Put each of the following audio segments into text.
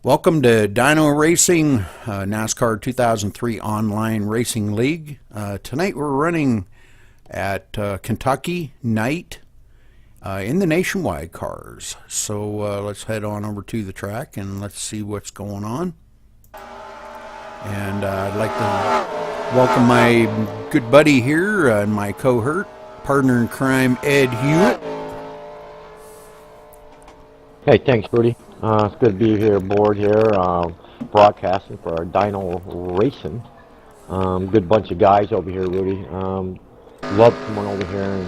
Welcome to Dyno Racing, NASCAR 2003 Online Racing League. Tonight we're running at Kentucky night in the Nationwide cars. So let's head on over to the track and let's see what's going on. And I'd like to welcome my good buddy here and my cohort, partner in crime, Ed Hewitt. Hey, thanks, Rudy. It's good to be here aboard here, broadcasting for our Dyno Racing. Good bunch of guys over here, Rudy. Love coming over here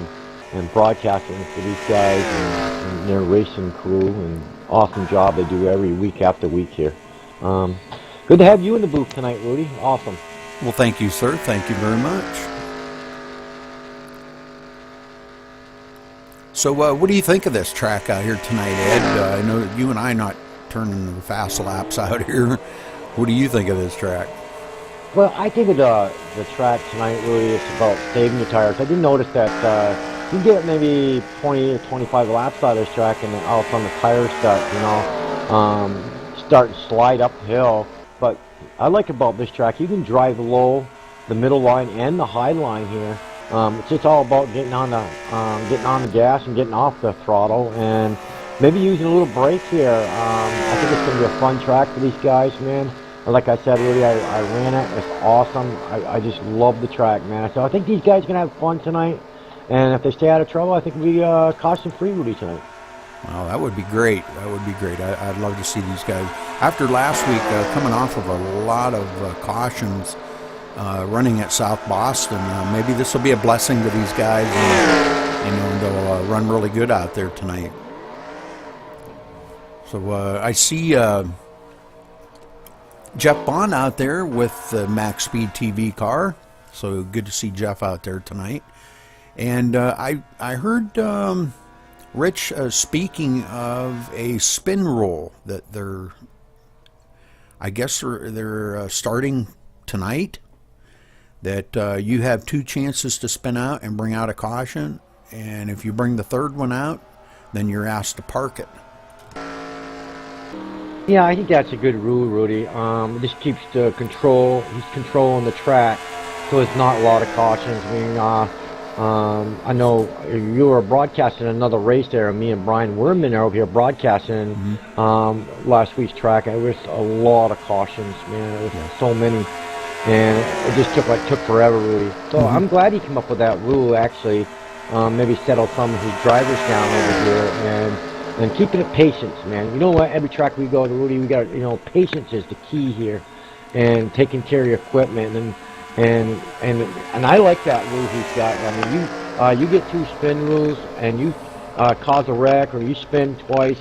and broadcasting for these guys and their racing crew, and awesome job they do every week after week here. Good to have you in the booth tonight, Rudy. Awesome. Well, thank you, sir. Thank you very much. So what do you think of this track out here tonight, Ed? I know that you and I not turning the fast laps out here. What do you think of this track? Well, I think of the track tonight, really, it's about saving your tires. I did notice that you get maybe 20 or 25 laps out of this track, and then all of a sudden the tires start to slide uphill. But I like about this track, you can drive low, the middle line, and the high line here. It's just all about getting on the gas and getting off the throttle, and maybe using a little brake here. I think it's going to be a fun track for these guys, man. Like I said earlier, I ran it. It's awesome. I just love the track, man. So I think these guys are going to have fun tonight, and if they stay out of trouble, I think we'll be caution-free, Rudy, tonight. Well, that would be great. That would be great. I'd love to see these guys. After last week, coming off of a lot of cautions, running at South Boston, maybe this will be a blessing to these guys, and they'll run really good out there tonight. So I see Jeff Bond out there with the Max Speed TV car. So good to see Jeff out there tonight. And I heard Rich speaking of a spin roll that I guess they're starting tonight. That you have two chances to spin out and bring out a caution, and if you bring the third one out, then you're asked to park it. Yeah, I think that's a good rule, Rudy. It just keeps the control. He's controlling the track, so it's not a lot of cautions. I mean, I know you were broadcasting another race there, and me and Brian Werman are over here broadcasting last week's track. It was a lot of cautions, man. It was so many. And it just took forever, Rudy. So I'm glad he came up with that rule, actually. Maybe settle some of his drivers down over here and keeping it patience, man. You know what? Every track we go to, Rudy, we got, patience is the key here, and taking care of your equipment and I like that rule he's got. I mean, you get two spin rules and you cause a wreck or you spin twice,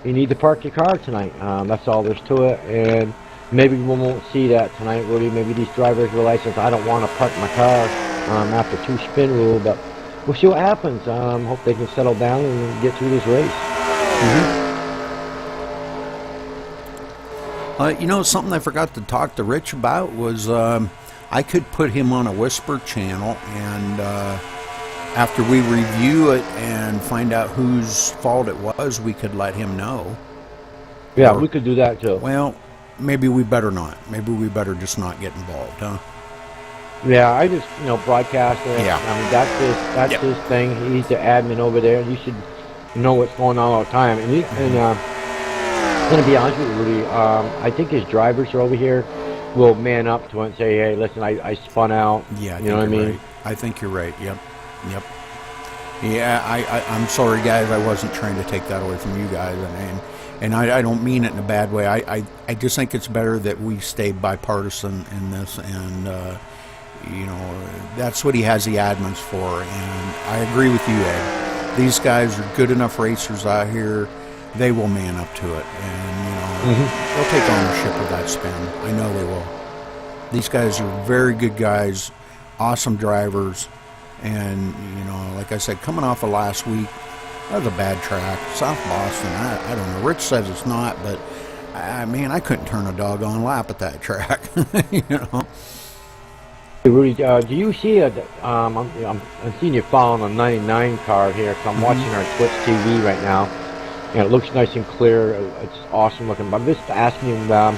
you need to park your car tonight. That's all there's to it. And maybe we won't see that tonight, Rudy. Maybe these drivers realize that I don't want to park my car after two spin rule, but we'll see what happens. Hope they can settle down and get through this race. Something I forgot to talk to Rich about was I could put him on a whisper channel, and after we review it and find out whose fault it was, we could let him know. Yeah, we could do that too. Well, maybe we better not. Maybe we better just not get involved, huh? Yeah, I just, broadcast it. Yeah. I mean, that's his thing. He's the admin over there. You should know what's going on all the time. And I'm going to be honest with you, Rudy, I think his drivers are over here will man up to it and say, hey, listen, I spun out. Yeah, you know what I mean? Right. I think you're right. Yep. Yeah, I'm sorry, guys. I wasn't trying to take that away from you guys. And I don't mean it in a bad way. I just think it's better that we stay bipartisan in this, and that's what he has the admins for. And I agree with you, Ed. These guys are good enough racers out here. They will man up to it, and they'll take ownership of that spin. I know they will. These guys are very good guys, awesome drivers, and like I said, coming off of last week. That was a bad track. South Boston, I don't know. Rich says it's not, but I couldn't turn a doggone lap at that track. Hey, Rudy, do you see I'm seeing you following a 99 car here, because I'm watching our Twitch TV right now. and it looks nice and clear. It's awesome looking. But I'm just asking you, are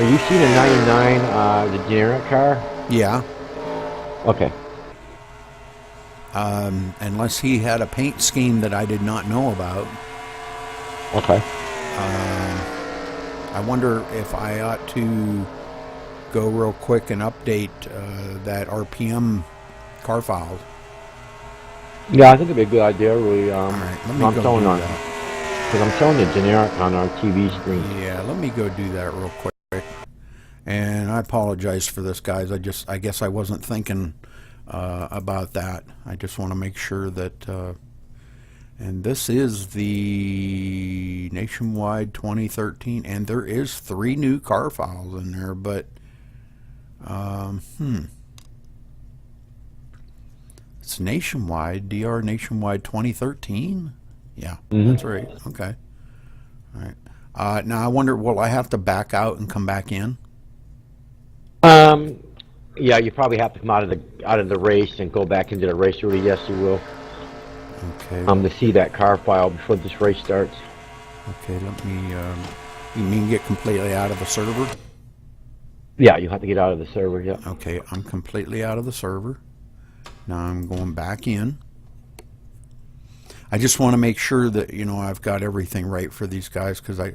you seeing a 99, the generic car? Yeah. Okay. Unless he had a paint scheme that I did not know about. Okay. I wonder if I ought to go real quick and update that RPM car file. Yeah, I think it'd be a good idea. Really. All right, let me I'm go showing do on that. because I'm showing the generic on our TV screen. Yeah, let me go do that real quick. And I apologize for this, guys. I guess I wasn't thinking about that. I just want to make sure that. And this is the Nationwide 2013, and there is 3 new car files in there, but it's Nationwide, DR Nationwide 2013. Yeah, that's right. Okay, all right. Now I wonder, will I have to back out and come back in? Yeah, you probably have to come out of the race and go back into the race. Really, yes, you will. Okay. To see that car file before this race starts. Okay, let me. You mean get completely out of the server? Yeah, you have to get out of the server. Yeah. Okay, I'm completely out of the server. Now I'm going back in. I just want to make sure that I've got everything right for these guys, because I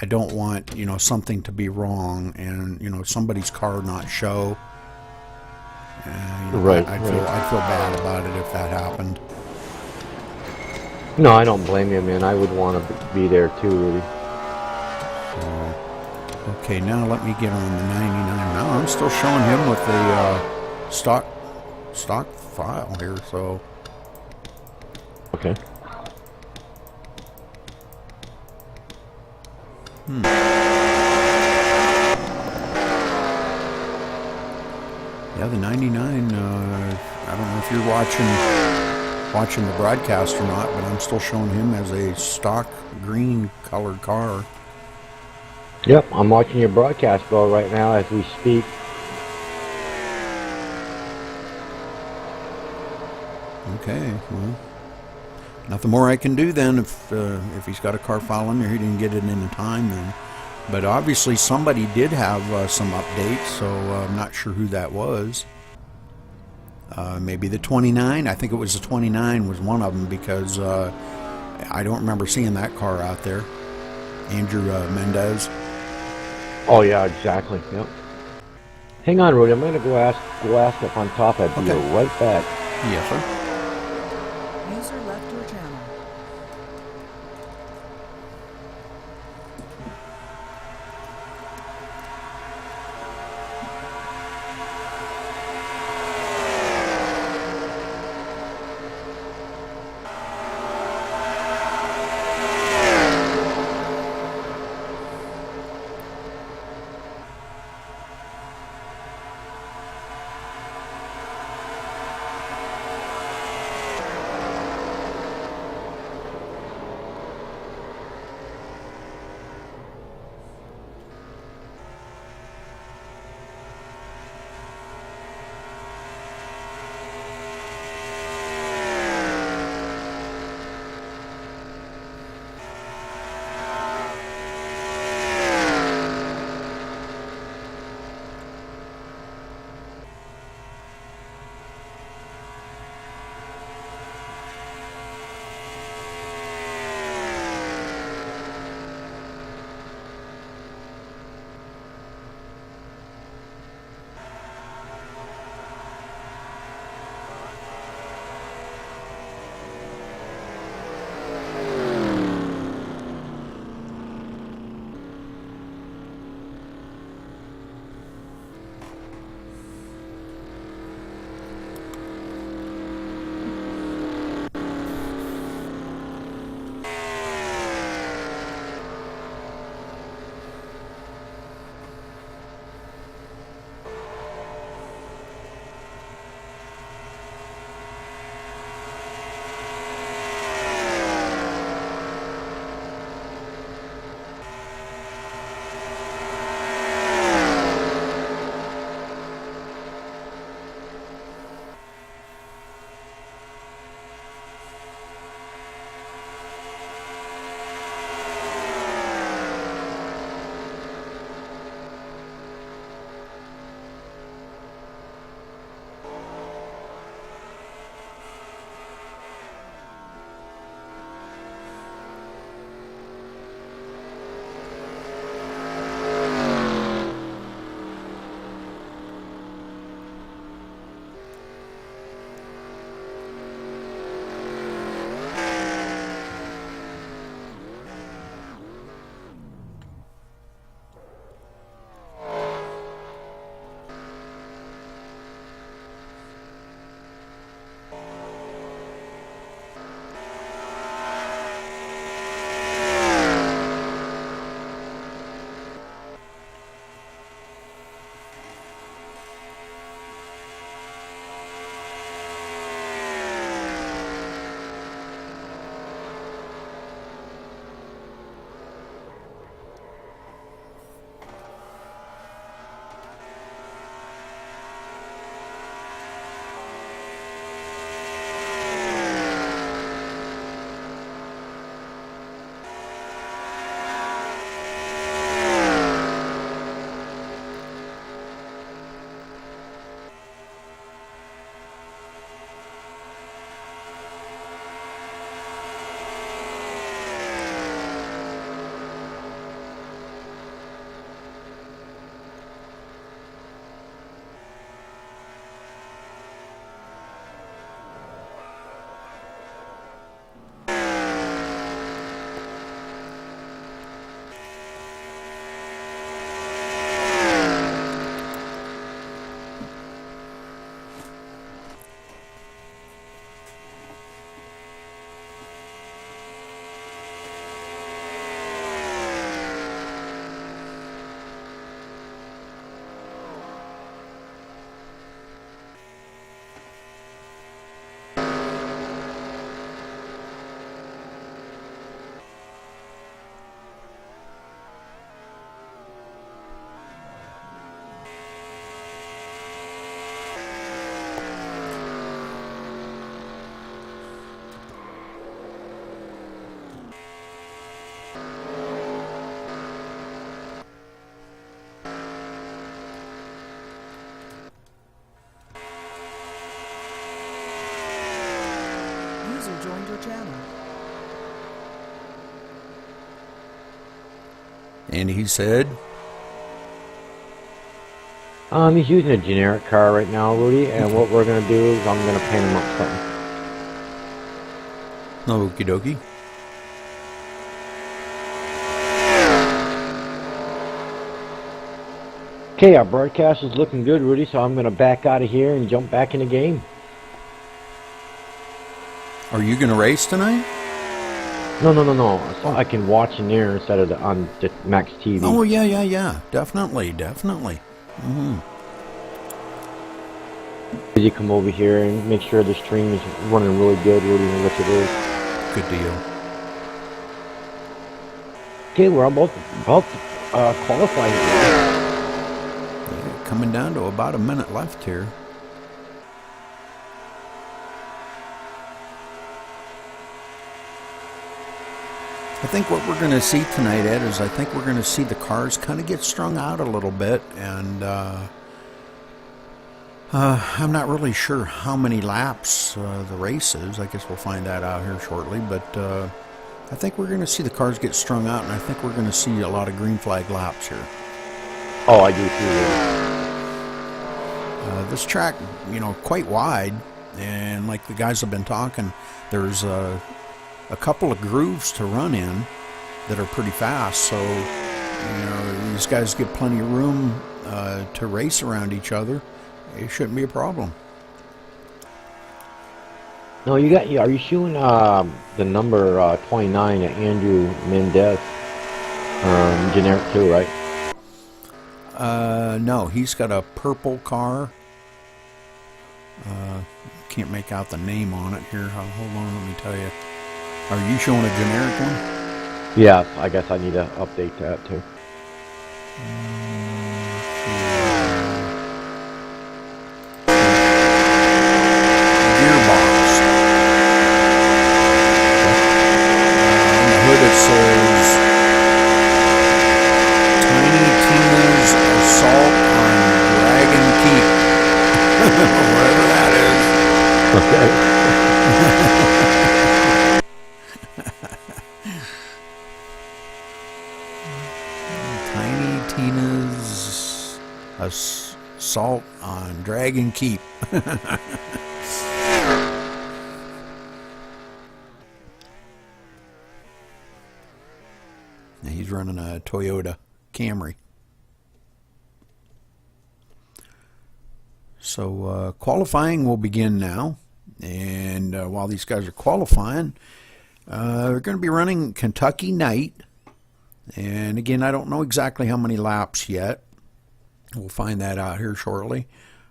don't want something to be wrong and somebody's car not show. And, Right. I'd feel bad about it if that happened. No, I don't blame you, man. I would want to be there too, really. Okay, now let me get on the 99. No, I'm still showing him with the stock file here. So okay. Yeah, the 99. I don't know if you're watching the broadcast or not, but I'm still showing him as a stock green colored car. Yep, I'm watching your broadcast, Bill, right now as we speak. Okay, well, nothing more I can do then. If he's got a car file in there, he didn't get it in time then. But obviously somebody did have some updates, so I'm not sure who that was. Maybe the 29. I think it was the 29 was one of them, because I don't remember seeing that car out there. Andrew Mendez. Oh yeah, exactly. Yep. Hang on, Rudy. I'm gonna go ask up on top. I'll be right back. Yes, sir. User left your channel. User joined your channel. And he said, He's using a generic car right now, Rudy, and what we're gonna do is I'm gonna paint him up something. okie dokie. Okay, our broadcast is looking good, Rudy, so I'm gonna back out of here and jump back in the game. Are you going to race tonight? No. So I can watch in there instead of on the Max TV. Oh, yeah. Definitely. Mm-hmm. You come over here and make sure the stream is running really good, Rudy, and what it is. Good deal. Okay, we're about to qualify here. Yeah, coming down to about a minute left here. I think what we're going to see tonight, Ed, is I think we're going to see the cars kind of get strung out a little bit, and I'm not really sure how many laps the race is. I guess we'll find that out here shortly, but I think we're going to see the cars get strung out, and I think we're going to see a lot of green flag laps here. Oh, I do too. This track, quite wide, and like the guys have been talking, there's a couple of grooves to run in that are pretty fast, so these guys get plenty of room to race around each other. It shouldn't be a problem. No, are you shooting the number 29 at Andrew Mendez generic too, right? No, he's got a purple car. Can't make out the name on it here. Hold on, let me tell you. Are you showing a generic one? Yeah, I guess I need to update that too. Gearbox. On the hood it says Tiny Tina's Assault on Dragon Keep. Whatever that is. Okay. Tiny Tina's Assault on Dragon Keep. He's running a Toyota Camry. So qualifying will begin now. And while these guys are qualifying, they're going to be running Kentucky Night. And again, I don't know exactly how many laps yet. We'll find that out here shortly.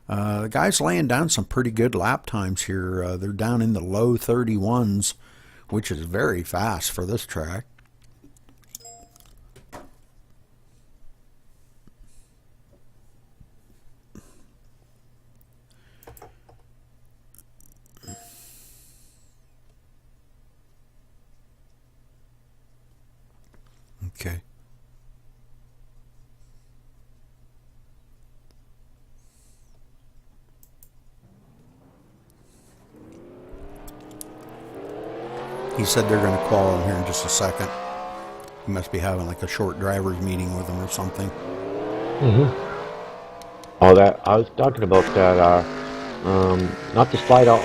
The guys laying down some pretty good lap times here. They're down in the low 31s, which is very fast for this track. Okay. He said they're going to call him here in just a second. He must be having like a short driver's meeting with him or something. Oh, that I was talking about that. Not to slide out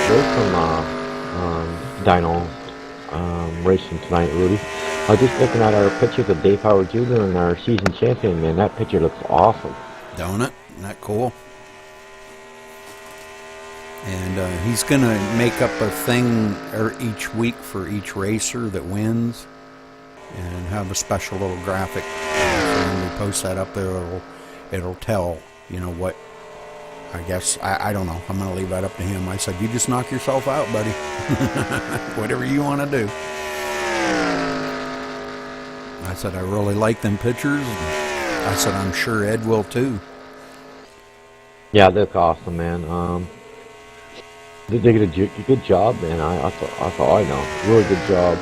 away from Dyno racing tonight, Rudy. I was just looking at our pictures of Dave Howard Jr. and our season champion, man. That picture looks awesome. Don't it? Isn't that cool? And he's going to make up a thing each week for each racer that wins and have a special little graphic. So when we post that up there, it'll tell, what, I guess, I don't know. I'm going to leave that up to him. I said, you just knock yourself out, buddy. Whatever you want to do. I said, I really like them pictures. And I said, I'm sure Ed will too. Yeah, they look awesome, man. They did a good job, man. I thought I know. Really good job.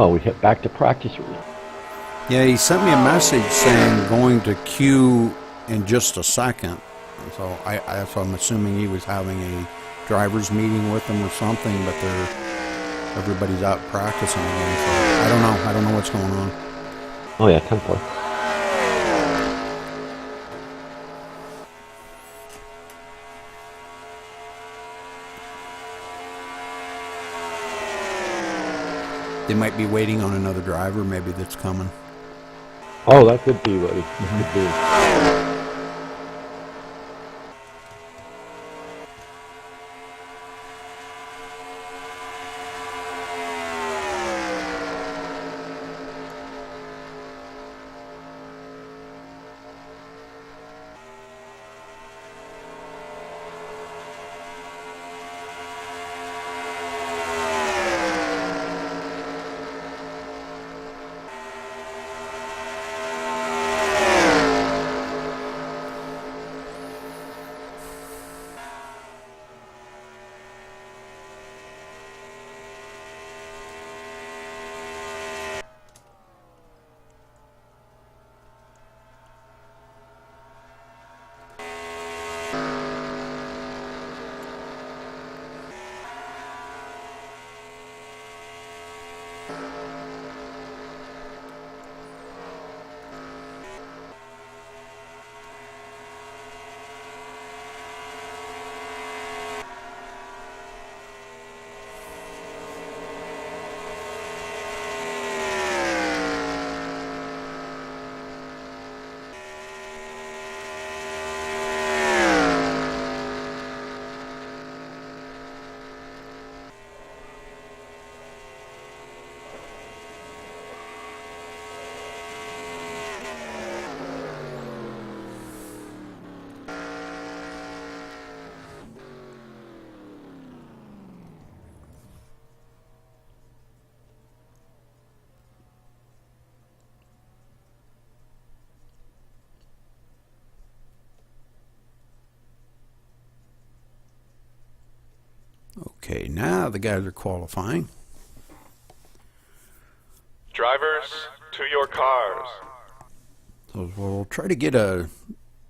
Oh, we hit back to practice. Yeah, he sent me a message saying going to queue in just a second. So so I'm assuming he was having a driver's meeting with them or something, but everybody's out practicing again. So I don't know. I don't know what's going on. Oh yeah, 10-4. They might be waiting on another driver, maybe that's coming. Oh, that could be, buddy. That could be. Okay, now the guys are qualifying. Drivers, to your cars. So we'll try to get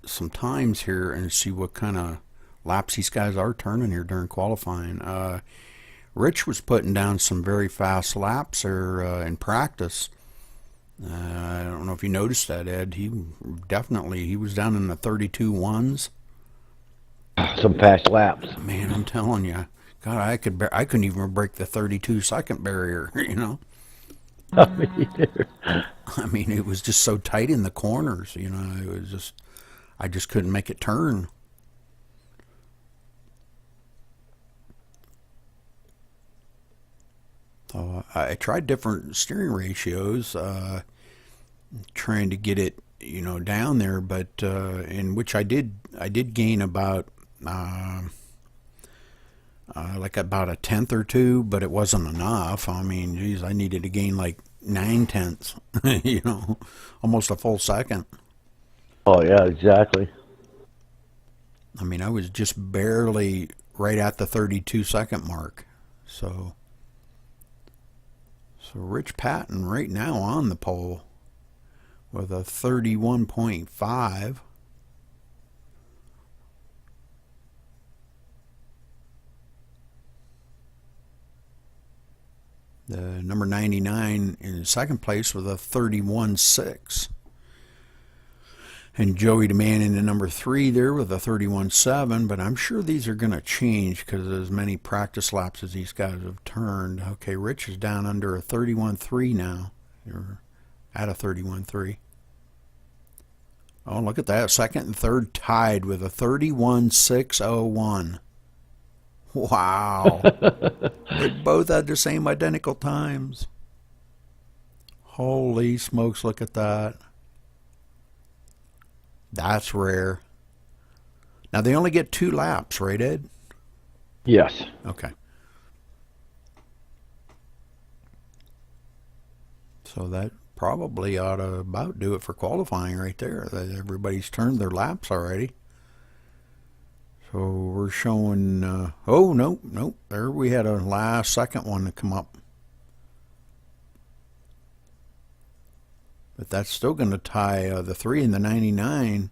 some times here and see what kind of laps these guys are turning here during qualifying. Rich was putting down some very fast laps there in practice. I don't know if you noticed that, Ed. He was down in the 32.1s. Some fast laps. Man, I'm telling you, God, I couldn't even break the 32-second barrier. You know. Me either. I mean, it was just so tight in the corners. You know, I just couldn't make it turn. So I tried different steering ratios, trying to get it, you know, down there, but in which I did gain about like about a tenth or two, but it wasn't enough. I mean, geez, I needed to gain like 9/10, you know, almost a full second. Oh yeah, exactly. I mean, I was just barely right at the 32-second mark. So Rich Patton right now on the pole with a 31.5. The number 99 in second place with a 31.6. And Joey DeMann in the number 3 there with a 31.7, but I'm sure these are going to change because of as many practice laps as these guys have turned. Okay, Rich is down under a 31.3 now. You're at a 31.3. Oh, look at that. Second and third tied with a 31.601. Wow. They both had the same identical times. Holy smokes, look at that. That's rare. Now, they only get 2 laps, right, Ed? Yes. Okay. So that probably ought to about do it for qualifying right there. Everybody's turned their laps already. So we're showing, oh, nope. There we had a last second one to come up. But that's still going to tie the 3 and the 99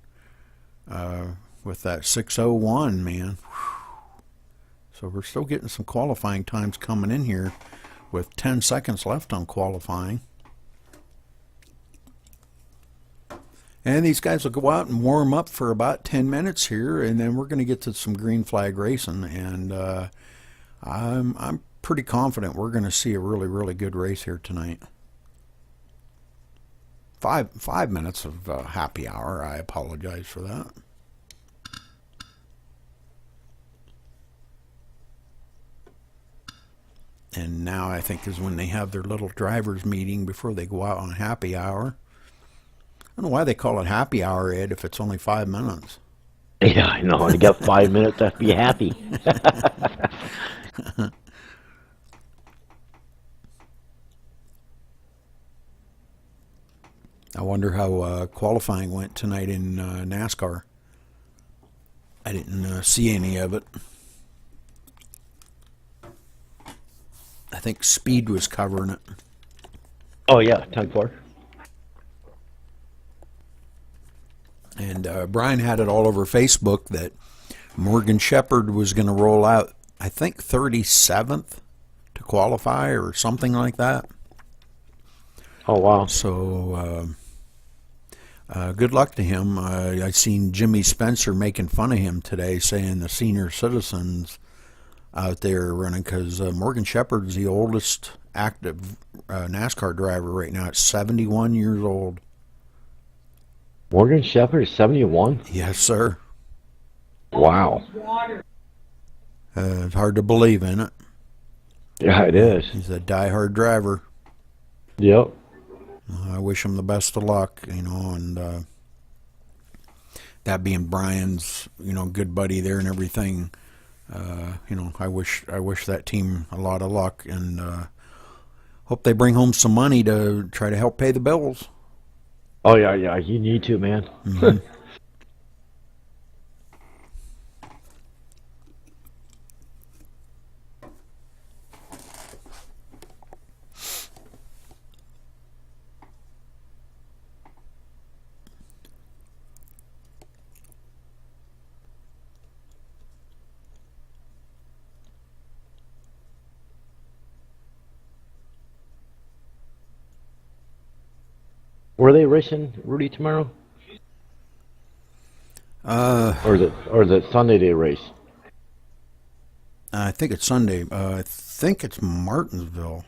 with that 6:01, man. So we're still getting some qualifying times coming in here with 10 seconds left on qualifying. And these guys will go out and warm up for about 10 minutes here, and then we're going to get to some green flag racing. And I'm pretty confident we're going to see a really, really good race here tonight. 5 minutes of happy hour. I apologize for that. And now I think is when they have their little drivers meeting before they go out on happy hour. I don't know why they call it happy hour, Ed, if it's only 5 minutes. Yeah, I know. You got 5 minutes to be happy. I wonder how qualifying went tonight in NASCAR. I didn't see any of it. I think Speed was covering it. Oh, yeah, 10-4. And Brian had it all over Facebook that Morgan Shepherd was going to roll out, I think, 37th to qualify or something like that. Oh, wow. So good luck to him. I seen Jimmy Spencer making fun of him today, saying the senior citizens out there running, because Morgan Shepherd's the oldest active NASCAR driver right now at 71 years old. Morgan Shepherd is 71? Yes, sir. Wow. It's hard to believe, isn't it? Yeah, it is. He's a diehard driver. Yep. I wish him the best of luck, and that being Brian's, good buddy there and everything. I wish that team a lot of luck, and hope they bring home some money to try to help pay the bills. Oh, yeah, you need to, man. Mm-hmm. Were they racing Rudy tomorrow? Or is it Sunday they race? I think it's Sunday. I think it's Martinsville.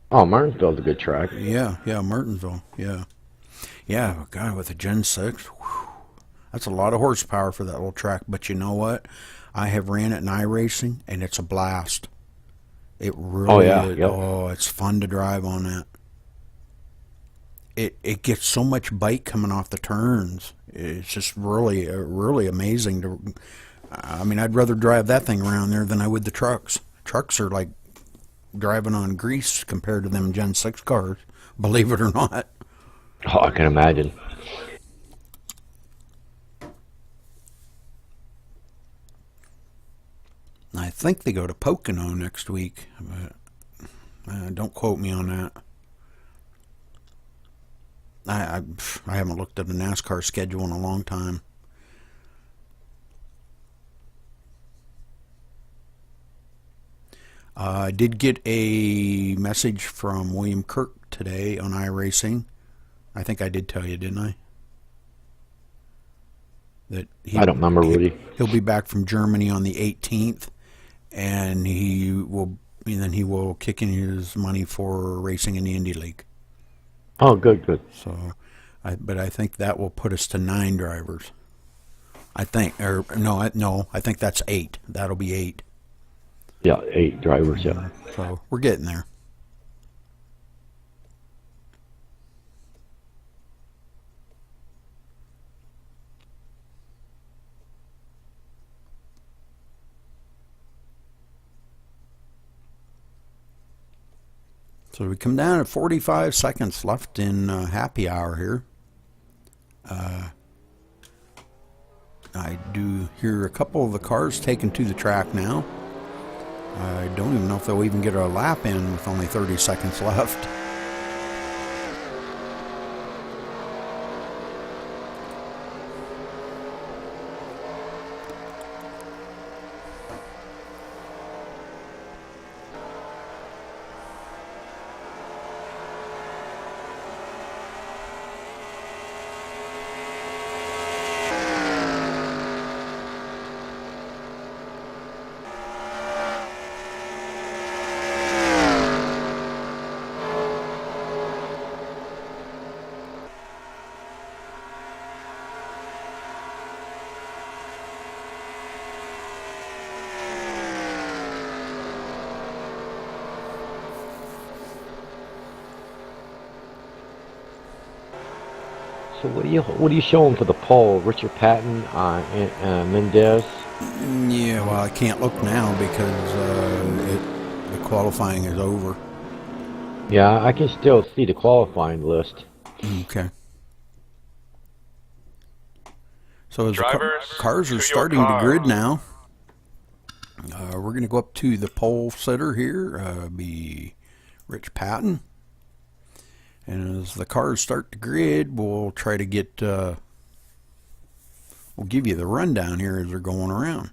Oh, Martinsville's a good track. Yeah, Martinsville. Yeah, God, with a Gen 6, whew, that's a lot of horsepower for that little track. But you know what? I have ran it in iRacing, and it's a blast. It really is. Yep. Oh, it's fun to drive on that. It gets so much bite coming off the turns. It's just really amazing. I'd rather drive that thing around there than I would the trucks. Trucks are like driving on grease compared to them Gen 6 cars, believe it or not. Oh, I can imagine. I think they go to Pocono next week, but don't quote me on that. I haven't looked at the NASCAR schedule in a long time. I did get a message from William Kirk today on iRacing. I think I did tell you, didn't I? That I don't remember, Rudy. He'll be back from Germany on the 18th, and he will kick in his money for racing in the Indy League. Oh, good. So, but I think that will put us to 9 drivers. I think that's 8. That'll be 8. Yeah, 8 drivers. Yeah. So we're getting there. So we come down at 45 seconds left in happy hour here. I do hear a couple of the cars taken to the track now. I don't even know if they'll even get a lap in with only 30 seconds left. So what are you showing for the poll? Richard Patton, Mendez. Yeah, well, I can't look now because the qualifying is over. Yeah, I can still see the qualifying list. Okay. So as Drivers, the cars to are your starting to cars. grid now, we're going to go up to the pole sitter here, be Rich Patton. And as the cars start to grid, we'll try to get, we'll give you the rundown here as they're going around.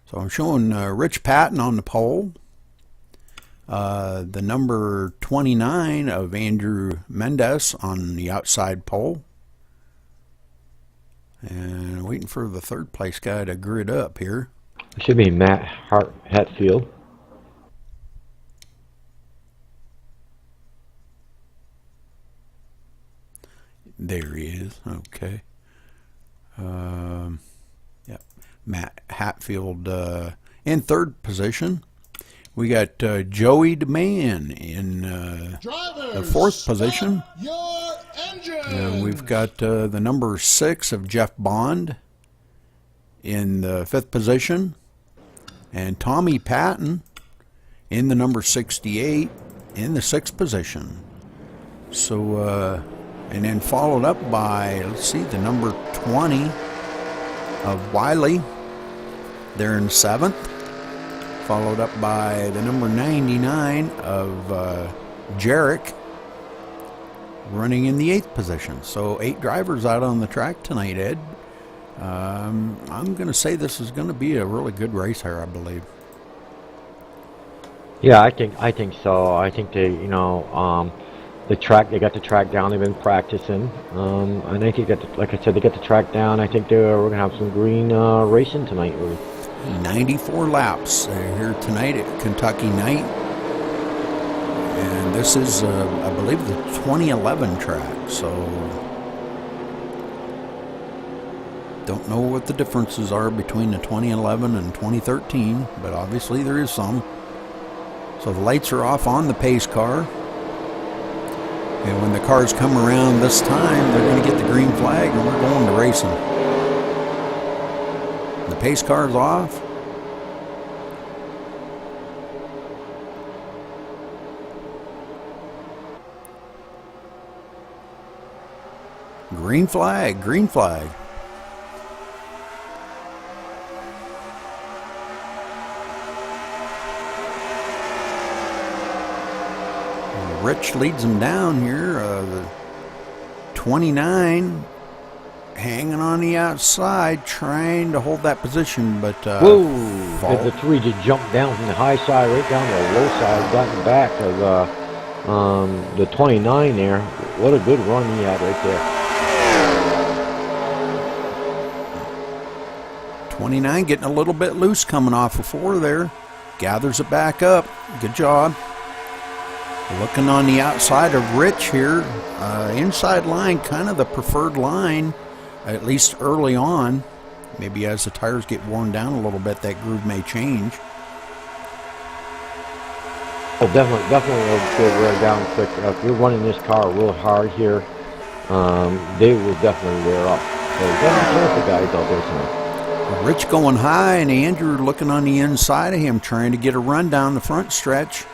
So I'm showing Rich Patton on the pole. The number 29 of Andrew Mendez on the outside pole. And waiting for the third place guy to grid up here. It should be Matt Hatfield. There he is. Okay. Yep. Matt Hatfield in third position. We got Joey DeMann in the fourth position. And we've got the number 6 of Jeff Bond in the 5th position. And Tommy Patton in the number 68 in the 6th position. So, and then followed up by, let's see, the number 20 of Wiley. They're in 7th. Followed up by the number 99 of Jarek, running in the 8th position. So 8 drivers out on the track tonight, Ed. I'm going to say this is going to be a really good race here, I believe. Yeah, I think so. I think they, the track, they got the track down. They've been practicing. And I think like I said, they got the track down. I think we're going to have some green racing tonight. 94 laps here tonight at Kentucky Night. And this is, I believe, the 2011 track. So, don't know what the differences are between the 2011 and 2013, but obviously there is some. So the lights are off on the pace car. And when the cars come around this time, they're going to get the green flag and we're going to racing. The pace car is off. Green flag, green flag. Rich leads them down here. The 29 hanging on the outside, trying to hold that position, but whoa! The 3 just jumped down from the high side right down to the low side, got in the back of the 29 there. What a good run he had right there. 29 getting a little bit loose coming off of 4 there. Gathers it back up. Good job. Looking on the outside of Rich here. Inside line, kind of the preferred line, at least early on. Maybe as the tires get worn down a little bit, that groove may change. Oh, definitely a good wear down quick. If you're running this car real hard here, they will definitely wear up. So definitely careful, guys, out there tonight. Rich going high, and Andrew looking on the inside of him, trying to get a run down the front stretch.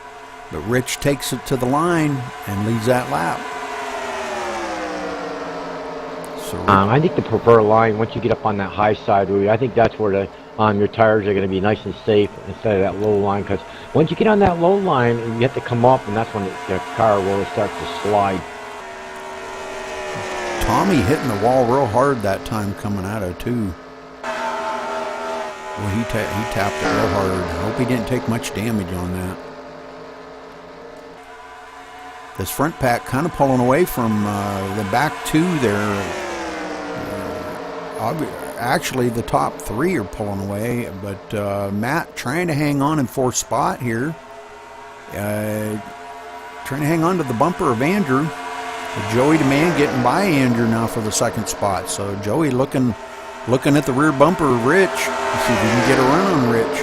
But Rich takes it to the line and leads that lap. So I think the preferred line, once you get up on that high side, I think that's where your tires are going to be nice and safe instead of that low line. Because once you get on that low line, you have to come up, and that's when the car really starts to slide. Tommy hitting the wall real hard that time coming out of too. Well, he tapped it real hard. I hope he didn't take much damage on that. This front pack kind of pulling away from the back 2 there. Actually, the top 3 are pulling away, but Matt trying to hang on in 4th spot here. Trying to hang on to the bumper of Andrew. Joey DeMann getting by Andrew now for the 2nd spot. So Joey looking at the rear bumper of Rich. Let's see if we can get a run on Rich.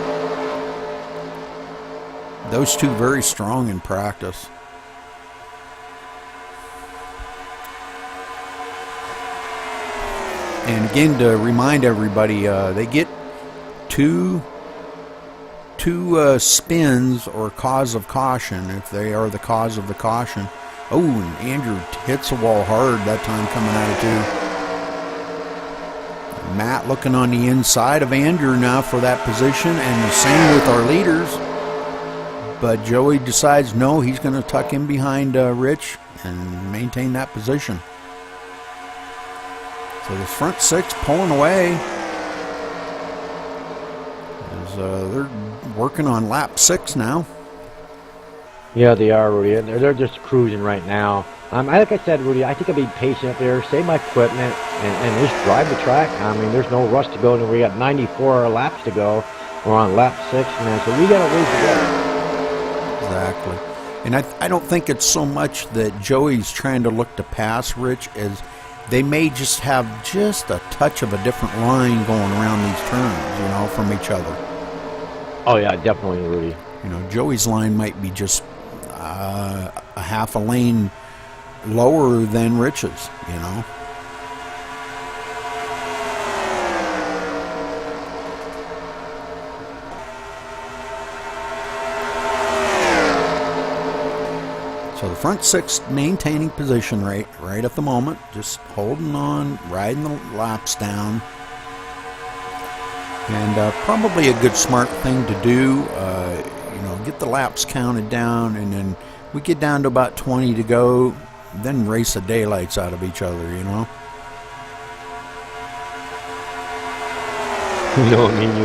Those 2 very strong in practice. And again, to remind everybody, they get two spins or cause of caution if they are the cause of the caution. Oh, and Andrew hits the wall hard that time coming out of 2. Matt looking on the inside of Andrew now for that position, and the same with our leaders. But Joey decides no, he's going to tuck in behind Rich and maintain that position. So the front 6 pulling away. As they're working on lap 6 now. Yeah, they are, Rudy. They're just cruising right now. Like I said, Rudy, I think I'll be patient up there, save my equipment, and just drive the track. I mean, there's no rush to go. And we got 94 laps to go. We're on lap 6, man, so we got a ways to go. Exactly. And I don't think it's so much that Joey's trying to look to pass Rich as they may just have just a touch of a different line going around these turns, from each other. Oh, yeah, definitely, Rudy. Joey's line might be just a half a lane lower than Rich's, So the front 6 maintaining position right at the moment, just holding on, riding the laps down. And probably a good smart thing to do, get the laps counted down, and then we get down to about 20 to go, then race the daylights out of each other,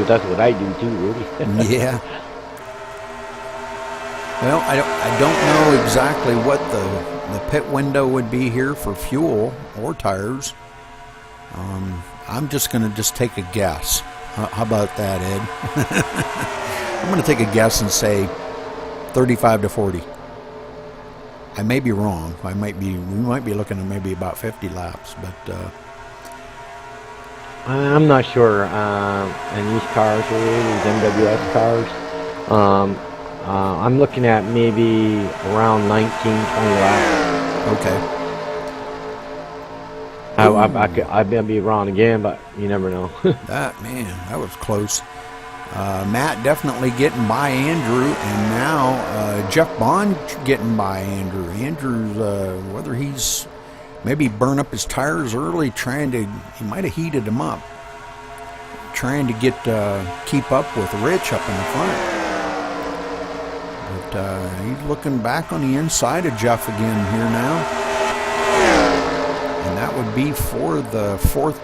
That's what I do too, Rudy. Yeah. Well, I don't know exactly what the pit window would be here for fuel or tires. I'm just going to take a guess. How about that, Ed? I'm going to take a guess and say 35 to 40. I may be wrong. We might be looking at maybe about 50 laps, but I'm not sure. And these cars, these MWS cars, I'm looking at maybe around 19, 20 laps. Okay. I may be wrong again, but you never know. That was close. Matt definitely getting by Andrew, and now Jeff Bond getting by Andrew. Andrew's, whether he's maybe burn up his tires early, he might have heated them up, trying to keep up with Rich up in the front. But he's looking back on the inside of Jeff again here now. And that would be for the fourth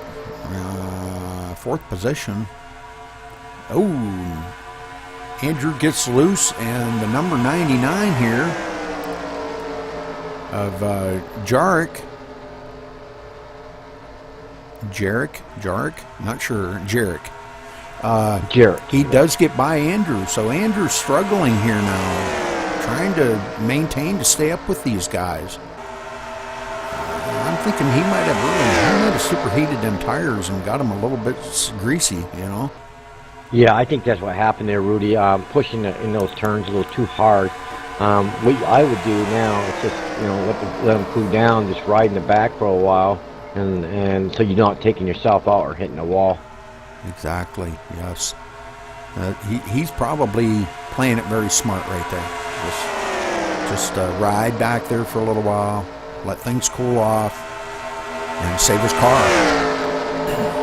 position. Oh, Andrew gets loose, and the number 99 here of Jarek, not sure, Jarek. He does get by Andrew, so Andrew's struggling here now, trying to maintain to stay up with these guys. I'm thinking he might have superheated them tires and got them a little bit greasy, Yeah, I think that's what happened there, Rudy. Pushing in those turns a little too hard. What I would do now is just, let them cool down, just ride in the back for a while, and so you're not taking yourself out or hitting a wall. Exactly. Yes. He's probably playing it very smart right there. Just ride back there for a little while, let things cool off, and save his car.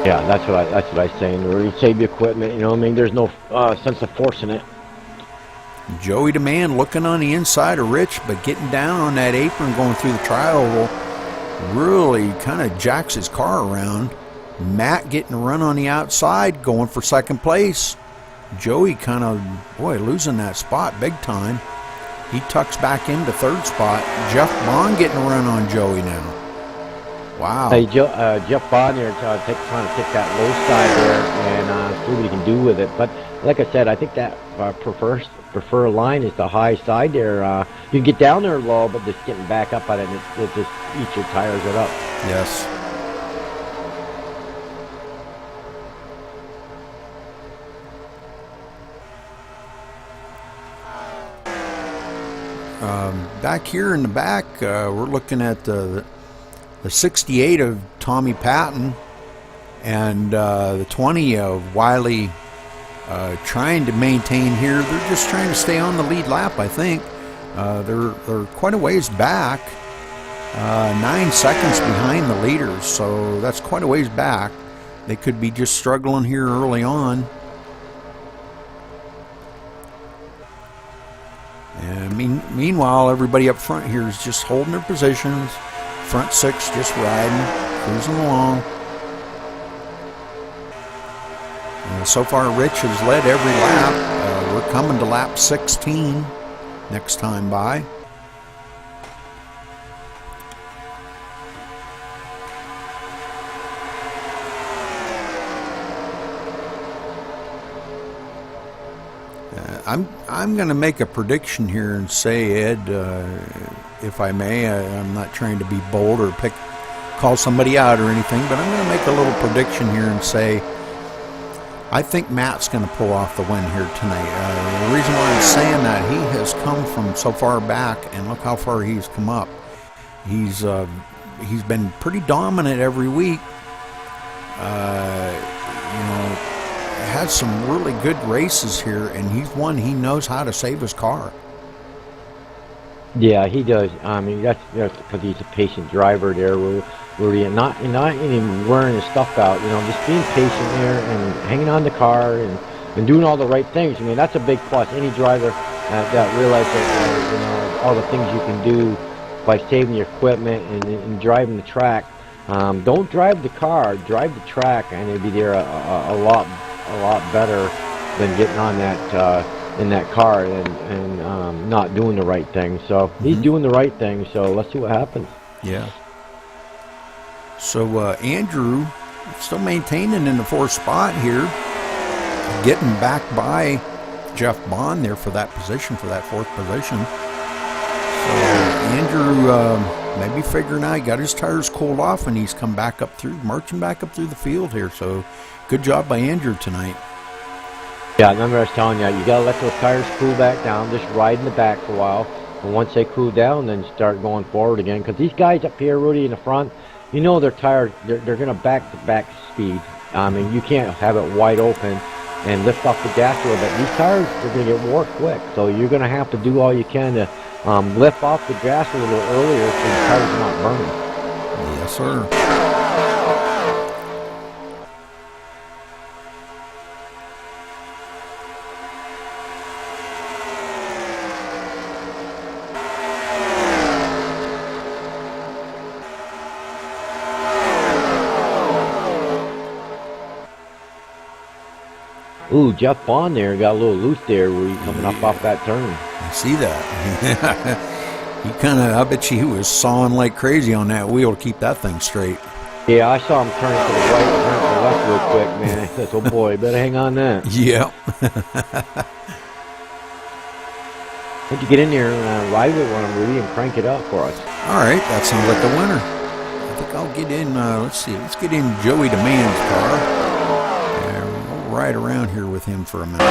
Yeah, that's what I saying. Really save the equipment. There's no sense of forcing it. Joey DeMann looking on the inside of Rich, but getting down on that apron, going through the tri-oval, really kind of jacks his car around. Matt getting a run on the outside, going for second place. Joey kind of, losing that spot big time. He tucks back into third spot. Jeff Bond getting a run on Joey now. Wow. Hey, Jeff Bond there trying to take that low side there and see what he can do with it. But like I said, I think that prefer line is the high side there. You can get down there low, but just getting back up on it, it just eats your tires it up. Yes. Back here in the back, we're looking at the 68 of Tommy Patton. And the 20 of Wiley trying to maintain here. They're just trying to stay on the lead lap, I think. They're quite a ways back. 9 seconds behind the leaders, so that's quite a ways back. They could be just struggling here early on. And meanwhile, everybody up front here is just holding their positions. Front 6 just riding, cruising along. And so far, Rich has led every lap. We're coming to lap 16 next time by. I'm going to make a prediction here and say, Ed, if I may, I'm not trying to be bold or call somebody out or anything, but I'm going to make a little prediction here and say I think Matt's going to pull off the win here tonight. The reason why I'm saying that, he has come from so far back, and look how far he's come up. He's been pretty dominant every week. Has some really good races here, and he's one, he knows how to save his car. Yeah, he does. I mean, that's because he's a patient driver there, Rudy, and not even wearing his stuff out. Just being patient there and hanging on the car and doing all the right things. I mean, that's a big plus. Any driver that realizes that all the things you can do by saving your equipment and driving the track. Don't drive the car, drive the track, and it'll be there a lot better than getting on that in that car and not doing the right thing. So he's doing the right thing. So let's see what happens. Yeah. So Andrew still maintaining in the 4th spot here, getting back by Jeff Bond there for that position, for that 4th position. So Andrew maybe figuring out, he got his tires cooled off, and he's come back up through, marching back up through the field here. So good job by Andrew tonight. Yeah, remember I was telling you, you got to let those tires cool back down, just ride in the back for a while. And once they cool down, then start going forward again. Because these guys up here, Rudy, in the front, they're tired. They're going to back speed. I mean, you can't have it wide open and lift off the gas a little bit. These tires are going to get wore quick. So you're going to have to do all you can to lift off the gas a little earlier so the tires are not burning. Yes, sir. Ooh, Jeff Bond there got a little loose there where he's coming up off that turn. I see that. He kind of, I bet you he was sawing like crazy on that wheel to keep that thing straight. Yeah, I saw him turn to the right and turn to the left real quick, man. I said, oh boy, better hang on that. Yeah. Why don't you get in there and ride with one of them, Rudy, and crank it up for us? All right, that sounds like a winner. I think I'll get in, let's get in Joey DeMann's car. We'll ride around here with him for a minute.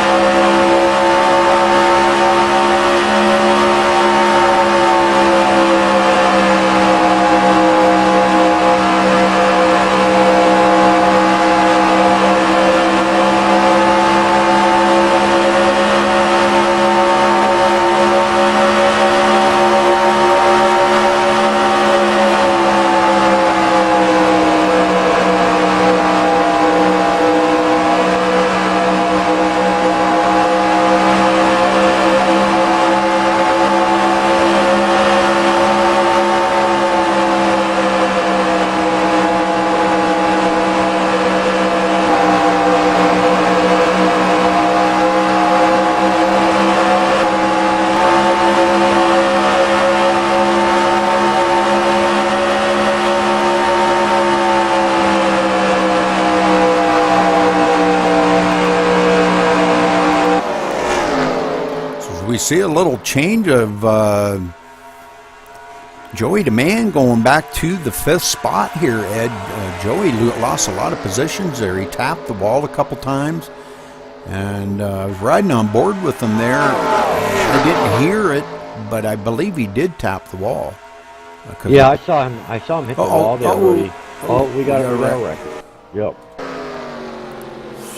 We see a little change of Joey DeMann going back to the 5th spot here, Ed. Joey lost a lot of positions there. He tapped the wall a couple times, and I was riding on board with him there. I didn't hear it, but I believe he did tap the wall. Yeah, I saw him hit the wall there, Rudy. We got a rail record. Yep.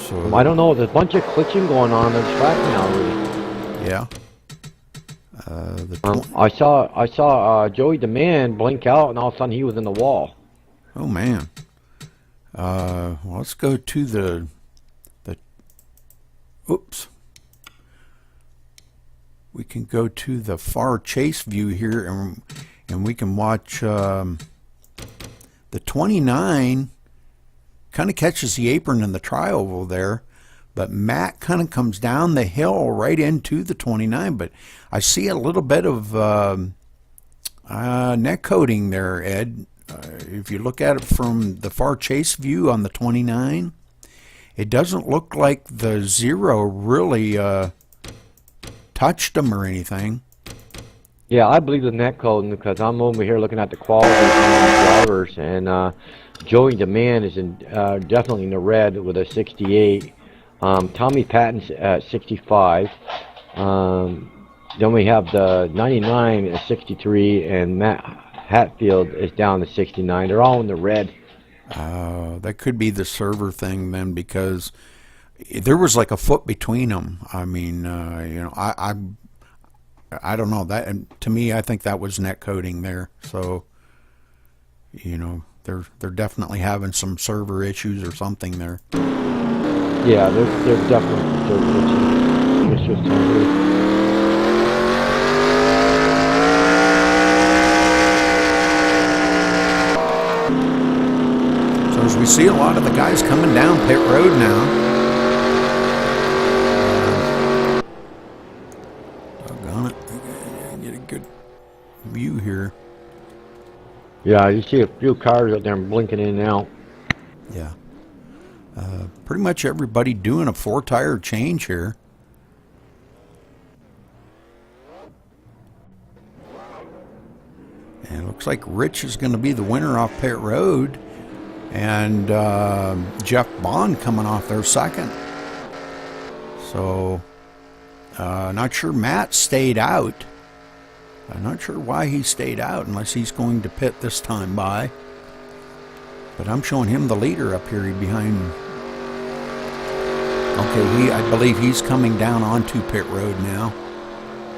So I don't know. There's a bunch of glitching going on the track now, Rudy. yeah. I saw Joey Demand blink out, and all of a sudden he was in the wall. Oh man. Well, let's go to the. Oops. We can go to the far chase view here, and we can watch the 29 kind of catches the apron in the tri-oval there, but Matt kind of comes down the hill right into the 29. But I see a little bit of neck coating there, Ed. If you look at it from the far chase view on the 29, it doesn't look like the zero really touched him or anything. Yeah, I believe the net coding because I'm over here looking at the quality of the drivers, and Joey Demand is definitely in the red with a 68. Tommy Patton's at 65. Then we have the 99 at 63, and Matt Hatfield is down to 69. They're all in the red. That could be the server thing then, because there was like a foot between them. I mean, I don't know that. And to me, I think that was net coding there. So, they're definitely having some server issues or something there. Yeah, they're definitely server issues. So as we see a lot of the guys coming down pit road now. Doggone it. I get a good view here. Yeah, you see a few cars out there blinking in and out. Yeah. Pretty much everybody doing a 4-tire change here. And it looks like Rich is going to be the winner off pit road. And Jeff Bond coming off there second. So, not sure Matt stayed out. I'm not sure why he stayed out unless he's going to pit this time by. But I'm showing him the leader up here behind. Okay, I believe he's coming down onto pit road now.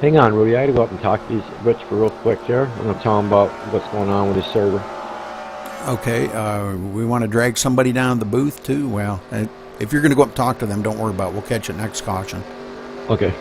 Hang on, Rudy. I got to go up and talk to these Rich for real quick here. I'm going to tell him about what's going on with his server. Okay, we want to drag somebody down to the booth too? Well, if you're going to go up and talk to them, don't worry about it. We'll catch it next caution. Okay.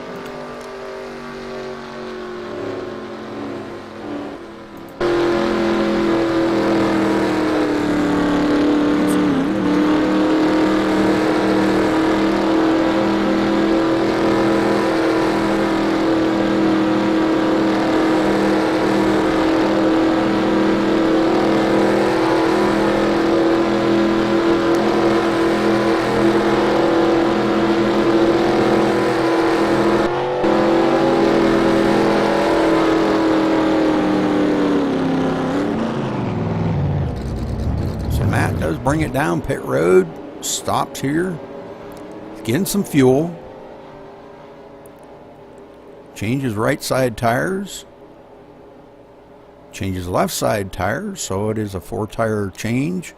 Bring it down pit road, stops here, getting some fuel, changes right side tires, changes left side tires, so it is a 4-tire change,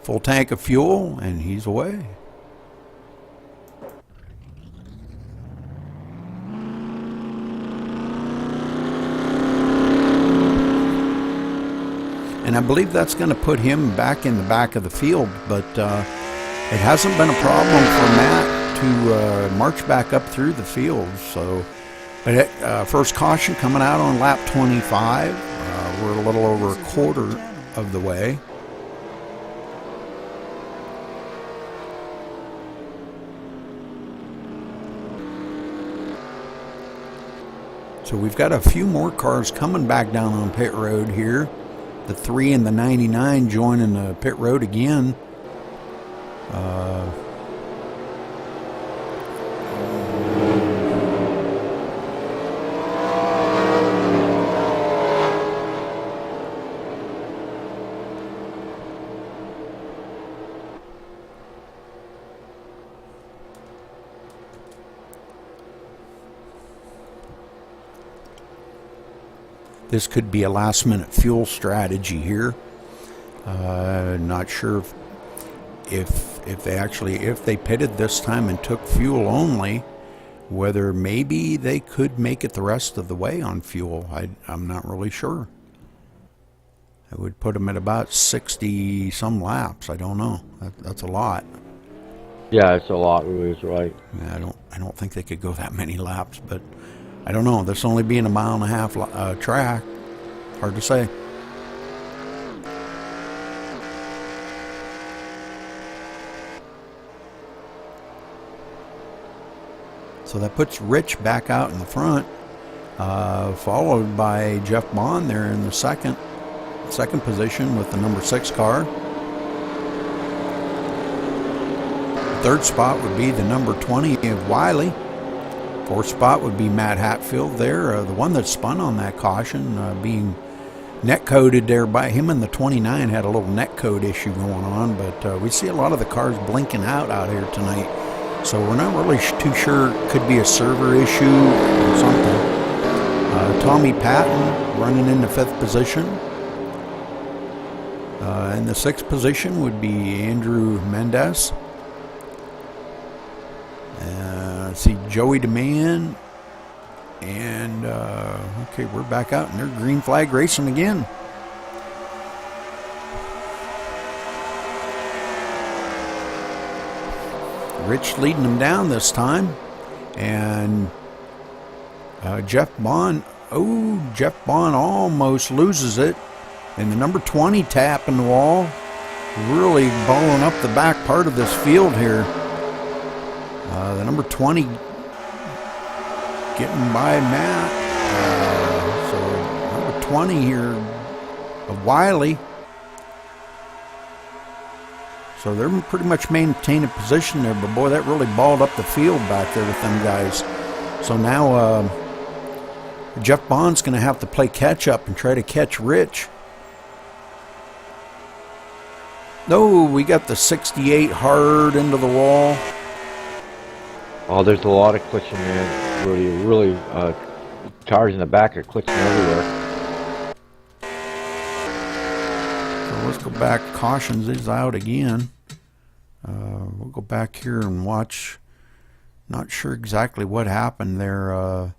full tank of fuel, and he's away. And I believe that's going to put him back in the back of the field, but it hasn't been a problem for Matt to march back up through the field. So, but first caution coming out on lap 25. We're a little over a quarter of the way. So we've got a few more cars coming back down on pit road here. The 3 and the 99 joining the pit road again. This could be a last-minute fuel strategy here. Not sure if they pitted this time and took fuel only, whether maybe they could make it the rest of the way on fuel. I'm not really sure. I would put them at about 60 some laps. I don't know. That's a lot. Yeah, it's a lot. Rudy is right. Yeah, I don't think they could go that many laps, but I don't know. This only being a mile and a half track, hard to say. So that puts Rich back out in the front, followed by Jeff Bond there in the second position with the number 6 car. The third spot would be the number 20 of Wiley. Fourth spot would be Matt Hatfield there, the one that spun on that caution, being net coded there by him, and the 29 had a little net code issue going on, but we see a lot of the cars blinking out here tonight. So we're not really too sure. It could be a server issue or something. Tommy Patton running in the 5th position. In the 6th position would be Andrew Mendez. Let's see, Joey DeMann. And, okay, we're back out, and they're green flag racing again. Rich leading them down this time, and Jeff Bond almost loses it, and the number 20 tapping the wall, really balling up the back part of this field here. The number 20 getting by Matt, so number 20 here of Wiley. So they're pretty much maintaining position there, but boy, that really balled up the field back there with them guys. So now Jeff Bond's going to have to play catch up and try to catch Rich. No, we got the 68 hard into the wall. Oh, there's a lot of glitching there, Rudy. Really, cars in the back are glitching everywhere. Let's go back. Cautions is out again. We'll go back here and watch. Not sure exactly what happened there.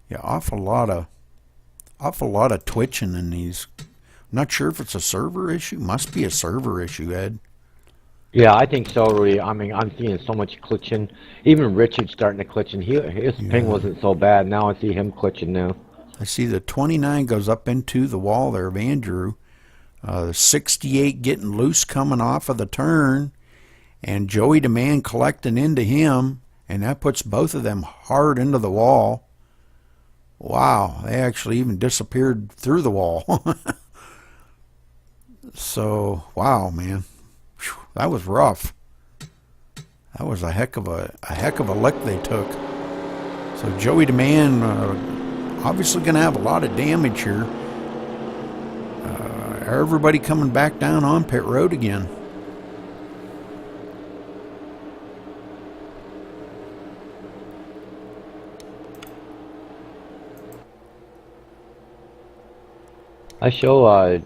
Yeah, awful lot of twitching in these. I'm not sure if it's a server issue. Must be a server issue, Ed. Yeah, I think so, Rudy. I mean, I'm seeing so much glitching. Even Richard's starting to glitch, and his ping wasn't so bad. Now I see him glitching now. I see the 29 goes up into the wall there of Andrew. The 68 getting loose coming off of the turn, and Joey DeMann collecting into him, and that puts both of them hard into the wall. Wow, they actually even disappeared through the wall. So, wow, man, whew, that was rough. That was a heck of a lick they took. So Joey DeMann obviously going to have a lot of damage here. Everybody coming back down on pit road again. I show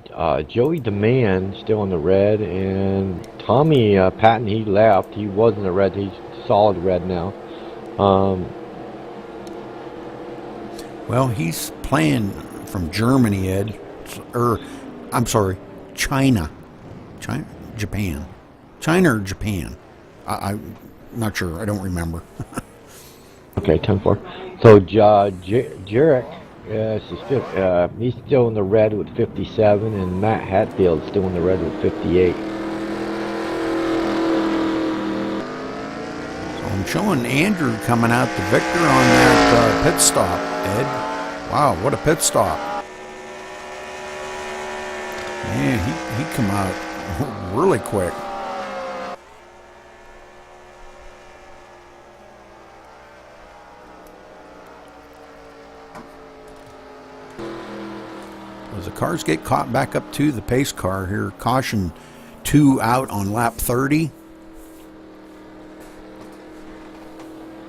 Joey DeMann still in the red, and Tommy Patton, he left. He was in the red. He's solid red now. Well, he's playing from Germany, Ed. I'm sorry, China, Japan. China or Japan? I'm not sure. I don't remember. Okay, 10-4. So Jarek, he's still in the red with 57, and Matt Hatfield's still in the red with 58. So I'm showing Andrew coming out the victor on that pit stop, Ed. Wow, what a pit stop. Man, he come out really quick. As the cars get caught back up to the pace car here, caution 2 out on lap 30.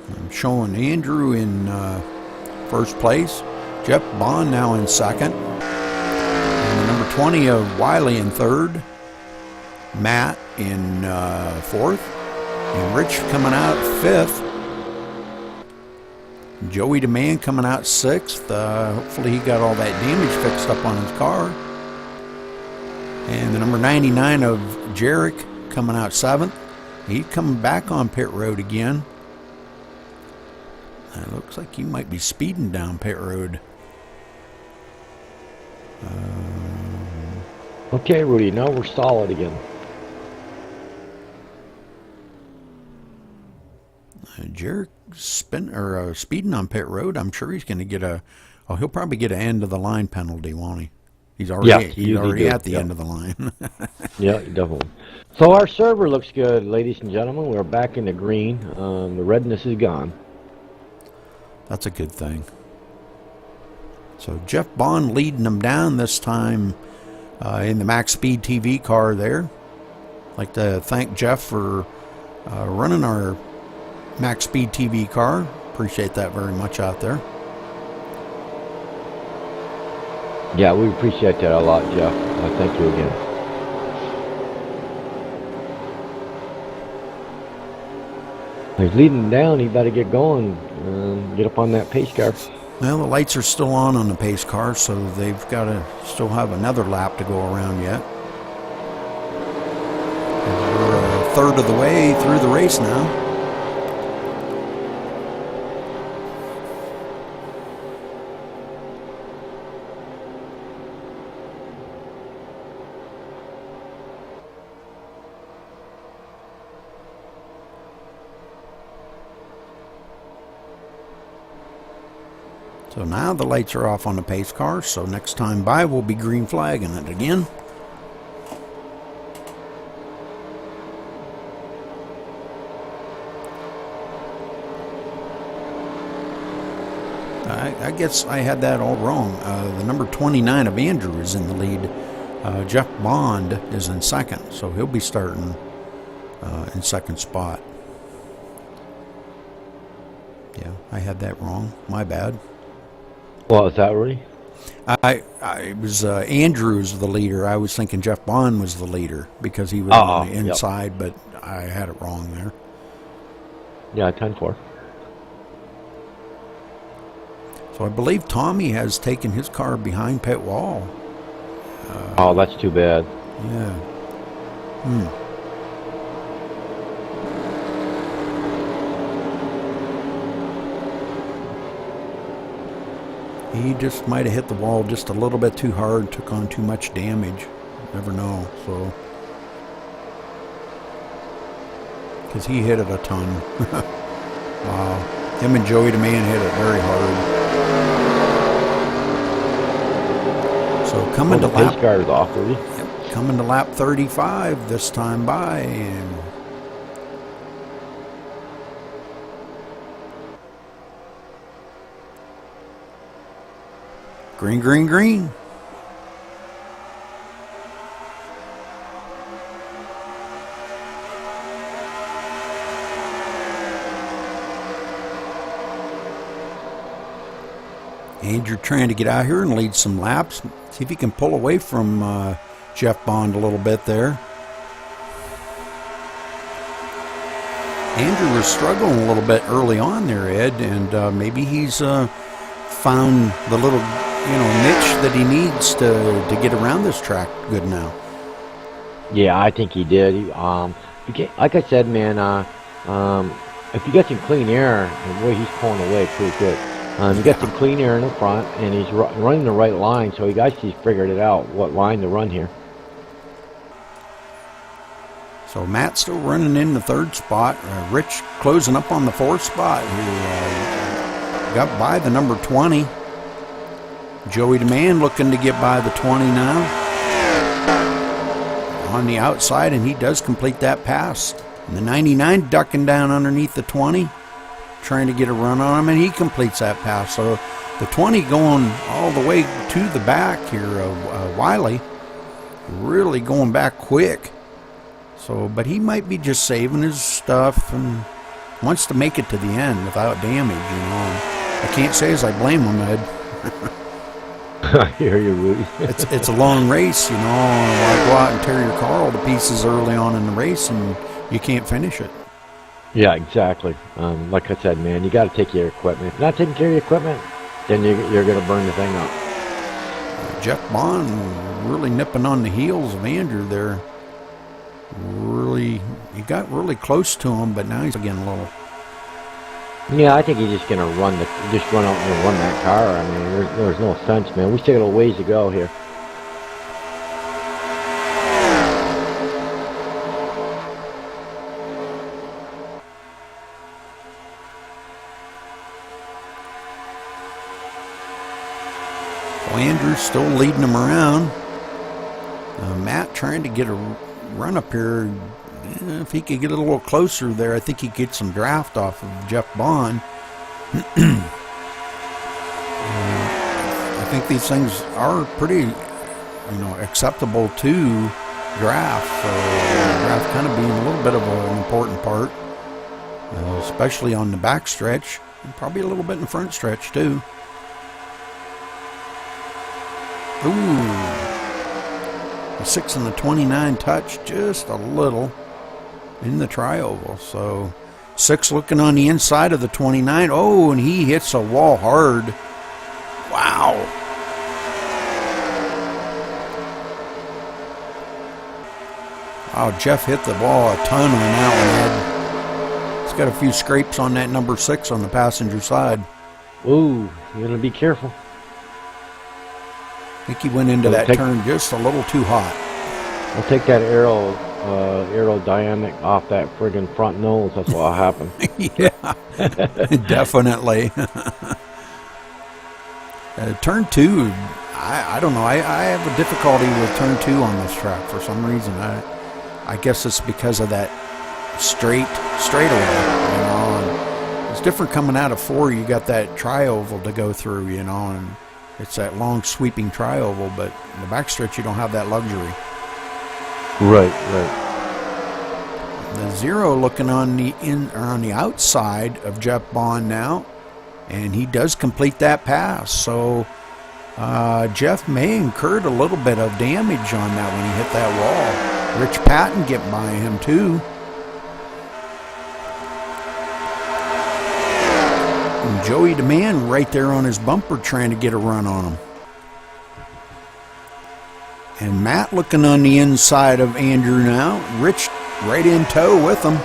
I'm showing Andrew in first place. Jeff Bond now in second. And the number 20 of Wiley in third. Matt in 4th, and Rich coming out 5th. Joey DeMann coming out 6th. Hopefully he got all that damage fixed up on his car. And the number 99 of Jarek coming out 7th. He's coming back on pit road again. It looks like he might be speeding down pit road. Okay, Rudy, now we're solid again. Jarek speeding on pit road. I'm sure he's going to get he'll probably get an end of the line penalty, won't he? He's already at the end of the line. Yeah, definitely. So our server looks good, ladies and gentlemen. We're back in the green. The redness is gone. That's a good thing. So Jeff Bond leading them down this time in the Max Speed TV car there. I'd like to thank Jeff for running our Max Speed TV car. Appreciate that very much out there. Yeah, we appreciate that a lot, Jeff. Thank you again. He's leading down. He better get going. Get up on that pace car. Well, the lights are still on the pace car, so they've got to still have another lap to go around yet. And we're a third of the way through the race now. So now the lights are off on the pace car, so next time by we'll be green flagging it again. I guess I had that all wrong. The number 29 of Andrew is in the lead. Jeff Bond is in second, so he'll be starting in second spot. Yeah, I had that wrong. My bad. Well, is that Rudy? I was Andrew's the leader. I was thinking Jeff Bond was the leader because he was on the inside, but I had it wrong there. Yeah, 10-4. So I believe Tommy has taken his car behind pit wall. Oh, that's too bad. Yeah. He just might have hit the wall just a little bit too hard, took on too much damage. Never know, so. Because he hit it a ton. Wow. Him and Joey DeMann hit it very hard. So coming to lap. Pace car is off, Rudy. Yep, coming to lap 35 this time by. And green, green, green. Andrew trying to get out here and lead some laps. See if he can pull away from Jeff Bond a little bit there. Andrew was struggling a little bit early on there, Ed, and maybe he's found the little niche that he needs to get around this track good now. Yeah, I think he did. Like I said, man, if you get some clean air, the way he's pulling away pretty good. You got some clean air in the front, and he's running the right line, so he's figured it out, what line to run here. So Matt's still running in the third spot. Rich closing up on the fourth spot. He got by the number 20. Joey DeMann looking to get by the 20 now. On the outside, and he does complete that pass. And the 99 ducking down underneath the 20. Trying to get a run on him, and he completes that pass. So the 20 going all the way to the back here of Wiley, really going back quick. So, but he might be just saving his stuff and wants to make it to the end without damage, I can't say as I blame him, Ed. I hear you, Rudy. It's a long race, you know. Why go out and tear your car all to pieces early on in the race and you can't finish it? Yeah, exactly. Like I said, man, you got to take care of your equipment. If you're not taking care of your equipment, then you're going to burn the thing up. Jeff Bond really nipping on the heels of Andrew there. Really, he got really close to him, but now he's getting a little. Yeah, I think he's just going to run out and run that car. I mean, there's no sense, man. We still got a ways to go here. Well, Andrew's still leading him around. Matt trying to get a run up here. If he could get a little closer there, I think he'd get some draft off of Jeff Bond. I think these things are pretty, acceptable to draft. Draft kind of being a little bit of an important part, especially on the back stretch, and probably a little bit in the front stretch too. Ooh, the 6 and the 29 touch just a little in the tri-oval. So 6 looking on the inside of the 29. Oh, and he hits a wall hard. Wow. Wow, Jeff hit the wall a ton on that one. He's got a few scrapes on that number 6 on the passenger side. Ooh, you got to be careful. I think he went into that turn just a little too hot. We'll take that aerodynamic off that friggin' front nose. That's what'll happen. Yeah, definitely. Turn 2, I don't know. I have a difficulty with turn 2 on this track for some reason. I guess it's because of that straightaway. And it's different coming out of 4. You got that tri-oval to go through, and it's that long sweeping tri-oval, but in the backstretch you don't have that luxury. Right. The 0 looking on the outside of Jeff Bond now, and he does complete that pass. So Jeff may incurred a little bit of damage on that when he hit that wall. Rich Patton getting by him too. And Joey DeMann right there on his bumper trying to get a run on him. And Matt looking on the inside of Andrew now. Rich right in tow with him.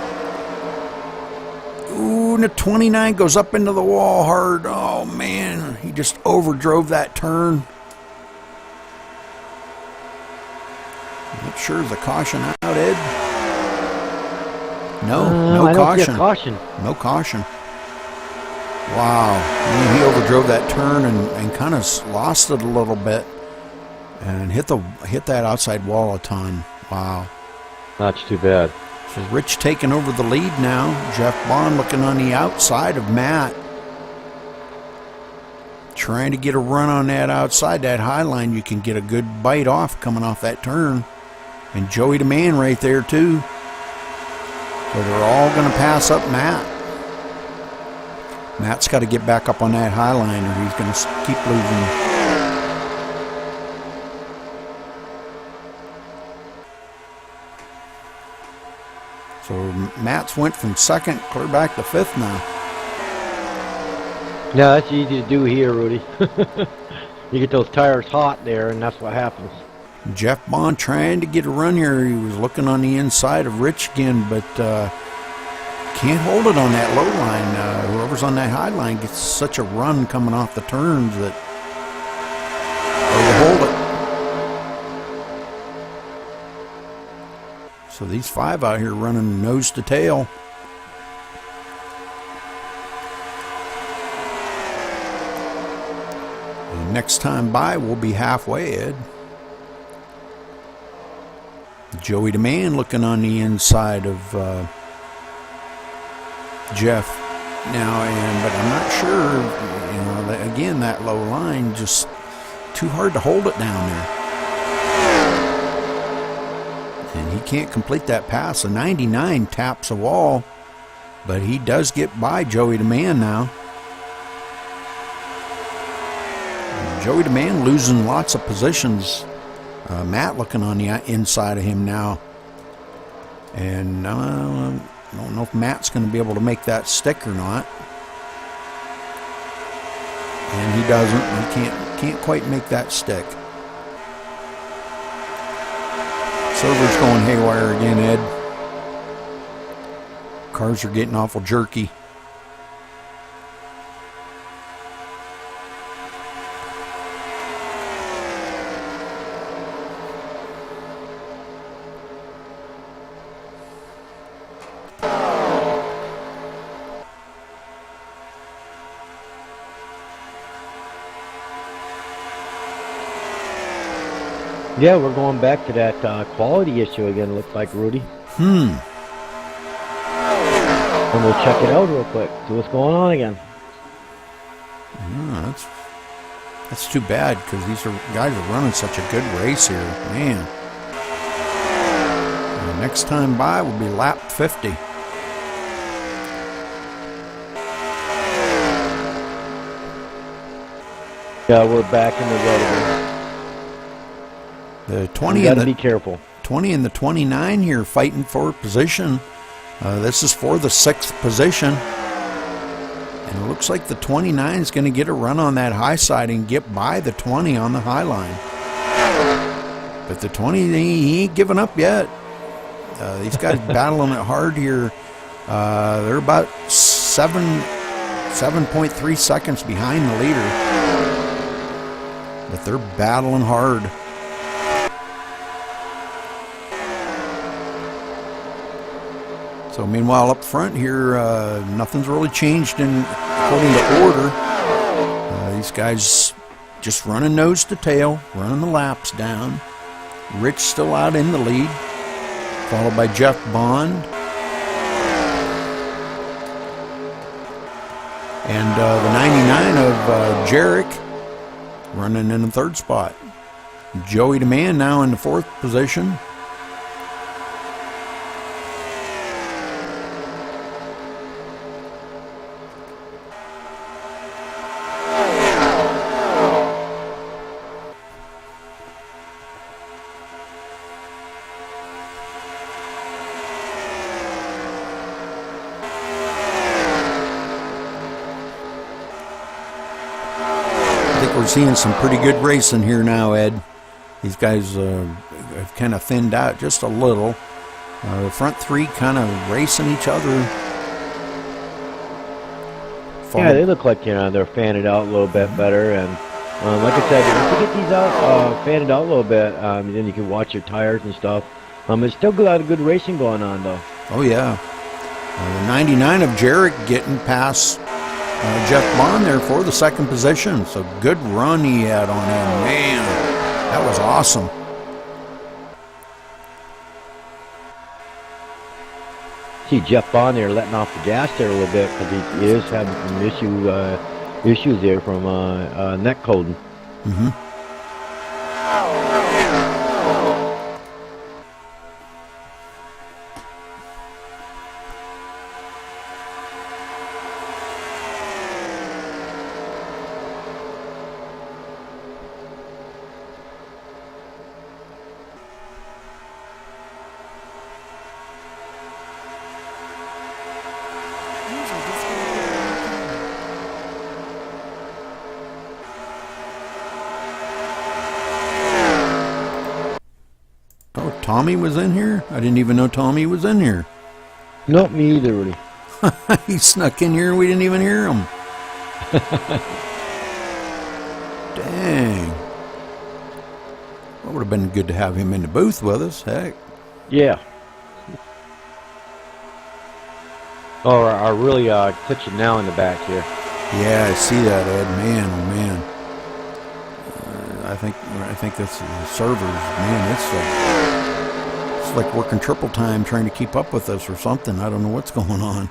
Ooh, and the 29 goes up into the wall hard. Oh, man. He just overdrove that turn. Not sure is the caution out, Ed? No I don't see a caution. caution. No caution. Wow. Man, he overdrove that turn and kind of lost it a little bit. And hit that outside wall a ton. Wow. That's too bad. So Rich taking over the lead now. Jeff Bond looking on the outside of Matt. Trying to get a run on that outside, that high line. You can get a good bite off coming off that turn. And Joey DeMann right there too. So they're all going to pass up Matt. Matt's got to get back up on that high line or he's going to keep losing. So Matt's went from 2nd clear back to 5th now. Yeah, that's easy to do here, Rudy. You get those tires hot there, and that's what happens. Jeff Bond trying to get a run here. He was looking on the inside of Rich again, but can't hold it on that low line. Whoever's on that high line gets such a run coming off the turns that hard to hold it. So these 5 out here running nose to tail. And next time by, we'll be halfway, Ed. Joey DeMann looking on the inside of Jeff now, but I'm not sure. Again, that low line just too hard to hold it down there. And he can't complete that pass. A 99 taps a wall, but he does get by Joey DeMann now. Joey DeMann losing lots of positions. Matt looking on the inside of him now. And I don't know if Matt's going to be able to make that stick or not. And he doesn't. He can't quite make that stick. Server's going haywire again, Ed. Cars are getting awful jerky. Yeah, we're going back to that quality issue again, looks like, Rudy. And we'll check it out real quick, see what's going on again. That's too bad, because these guys are running such a good race here. Man. Next time by will be lap 50. Yeah, we're back in the road again. The 20 You and gotta the be careful. 20 and the 29 here fighting for position. This is for the 6th position. And it looks like the 29 is going to get a run on that high side and get by the 20 on the high line. But the 20, he ain't giving up yet. These guys battling it hard here. They're about 7.3 seconds behind the leader. But they're battling hard. So meanwhile, up front here, nothing's really changed according to order. These guys just running nose to tail, running the laps down. Rich still out in the lead, followed by Jeff Bond. And the 99 of Jarek running in the 3rd spot. Joey DeMann now in the 4th position. We're seeing some pretty good racing here now, Ed. These guys have kind of thinned out just a little. The front 3 kind of racing each other. Yeah, they look like they're fanning out a little bit better, and like I said, once you get these out fanned out a little bit, then you can watch your tires and stuff. It's still a lot of good racing going on, though. Oh yeah, the 99 of Jarek getting past Jeff Bond there for the 2nd position. So good run he had on him. Man, that was awesome. See Jeff Bond there letting off the gas there a little bit because he is having some issues there from neck coating. Tommy was in here? I didn't even know Tommy was in here. Nope, me either, Rudy. He snuck in here and we didn't even hear him. Dang. Well, it would have been good to have him in the booth with us. Heck. Yeah. Oh, I really clutching now in the back here. Yeah, I see that, Ed. Man, oh man. I think that's the servers. Man, it's like working triple time trying to keep up with us or something. I don't know what's going on.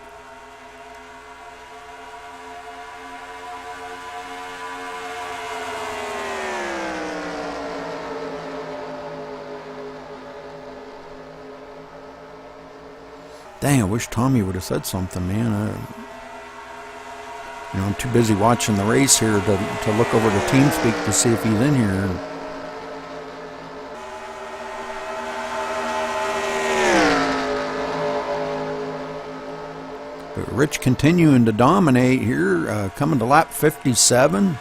Dang, I wish Tommy would have said something, man. You know, I'm too busy watching the race here to look over to TeamSpeak to see if he's in here. But Rich continuing to dominate here, coming to lap 57.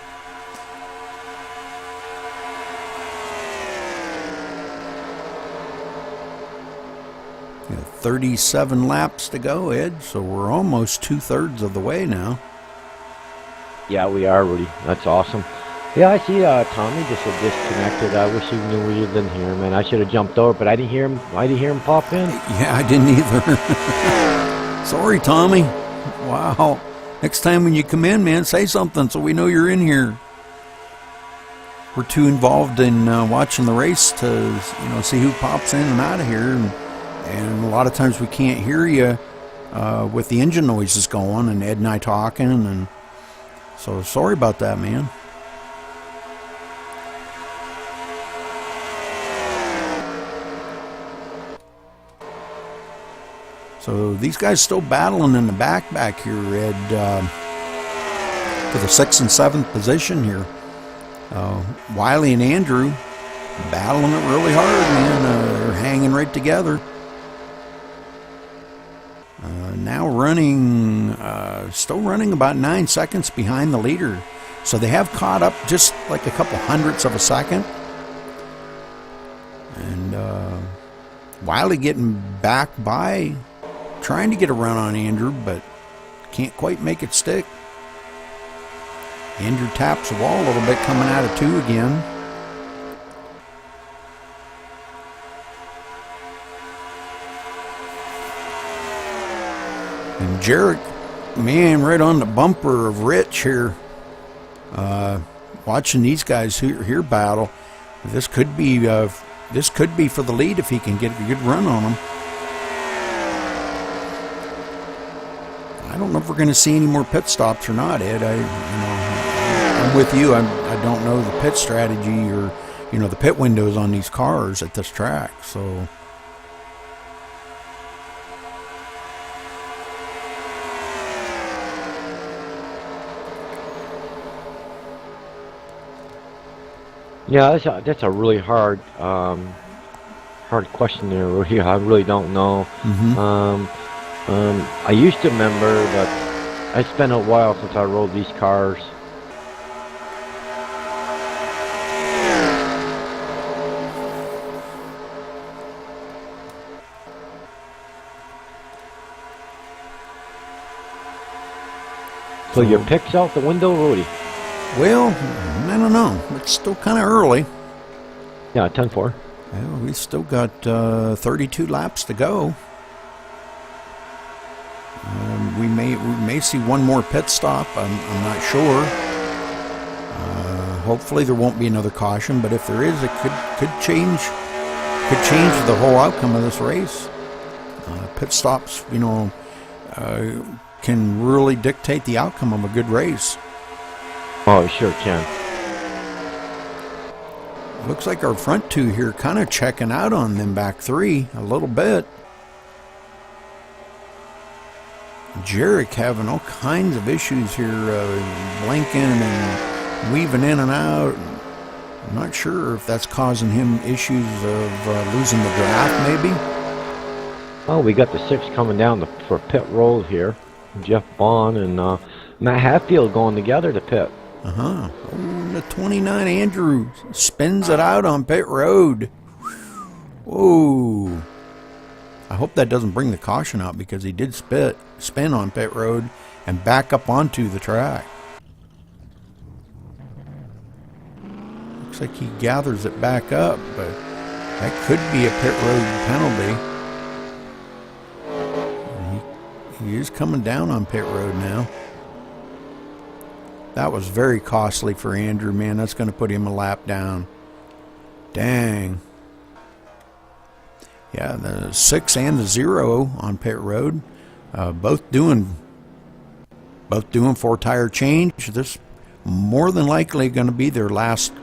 Yeah, 37 laps to go, Ed, so we're almost 2/3 of the way now. Yeah, we are, Rudy. That's awesome. Yeah, I see Tommy just disconnected. I wish he knew we was in here, man. I should have jumped over, but I didn't hear him. I didn't hear him pop in. Yeah, I didn't either. Sorry, Tommy. Wow. Next time when you come in, man, say something so we know you're in here. We're too involved in watching the race to, see who pops in and out of here, and a lot of times we can't hear you with the engine noises going, and Ed and I talking, and so sorry about that, man. So these guys still battling in the back here, Ed, for the 6th and 7th position here. Wiley and Andrew battling it really hard, man. They're hanging right together. Now still running about 9 seconds behind the leader. So they have caught up just like a couple hundredths of a second. And Wiley getting back by, trying to get a run on Andrew, but can't quite make it stick. Andrew taps the wall a little bit, coming out of 2 again. And Jarek, man, right on the bumper of Rich here. Watching these guys here battle. This could be for the lead if he can get a good run on them. I don't know if we're going to see any more pit stops or not, Ed. I'm with you. I don't know the pit strategy or the pit windows on these cars at this track. So. Yeah, that's a really hard question there, Rudy. I really don't know. I used to remember, but it's been a while since I rode these cars. So your pick's out the window, Rudy? Well, I don't know. It's still kind of early. Yeah, 10-4. Well, we've still got 32 laps to go. We may see one more pit stop. I'm not sure. Hopefully there won't be another caution, but if there is, it could change the whole outcome of this race. Pit stops, can really dictate the outcome of a good race. Oh, it sure can. Looks like our front 2 here kind of checking out on them back 3 a little bit. Jarek having all kinds of issues here, blinking and weaving in and out. I'm not sure if that's causing him issues of losing the draft, maybe. Oh, we got the 6 coming down for pit roll here. Jeff Bond and Matt Hatfield going together to pit. Oh, the 29 Andrew spins it out on pit road. Whoa. I hope that doesn't bring the caution out, because he did spin on pit road and back up onto the track. Looks like he gathers it back up, but that could be a pit road penalty. He is coming down on pit road now. That was very costly for Andrew, man. That's going to put him a lap down. Dang. Yeah, the 6 and the 0 on pit road, both doing 4-tire change. This more than likely going to be their last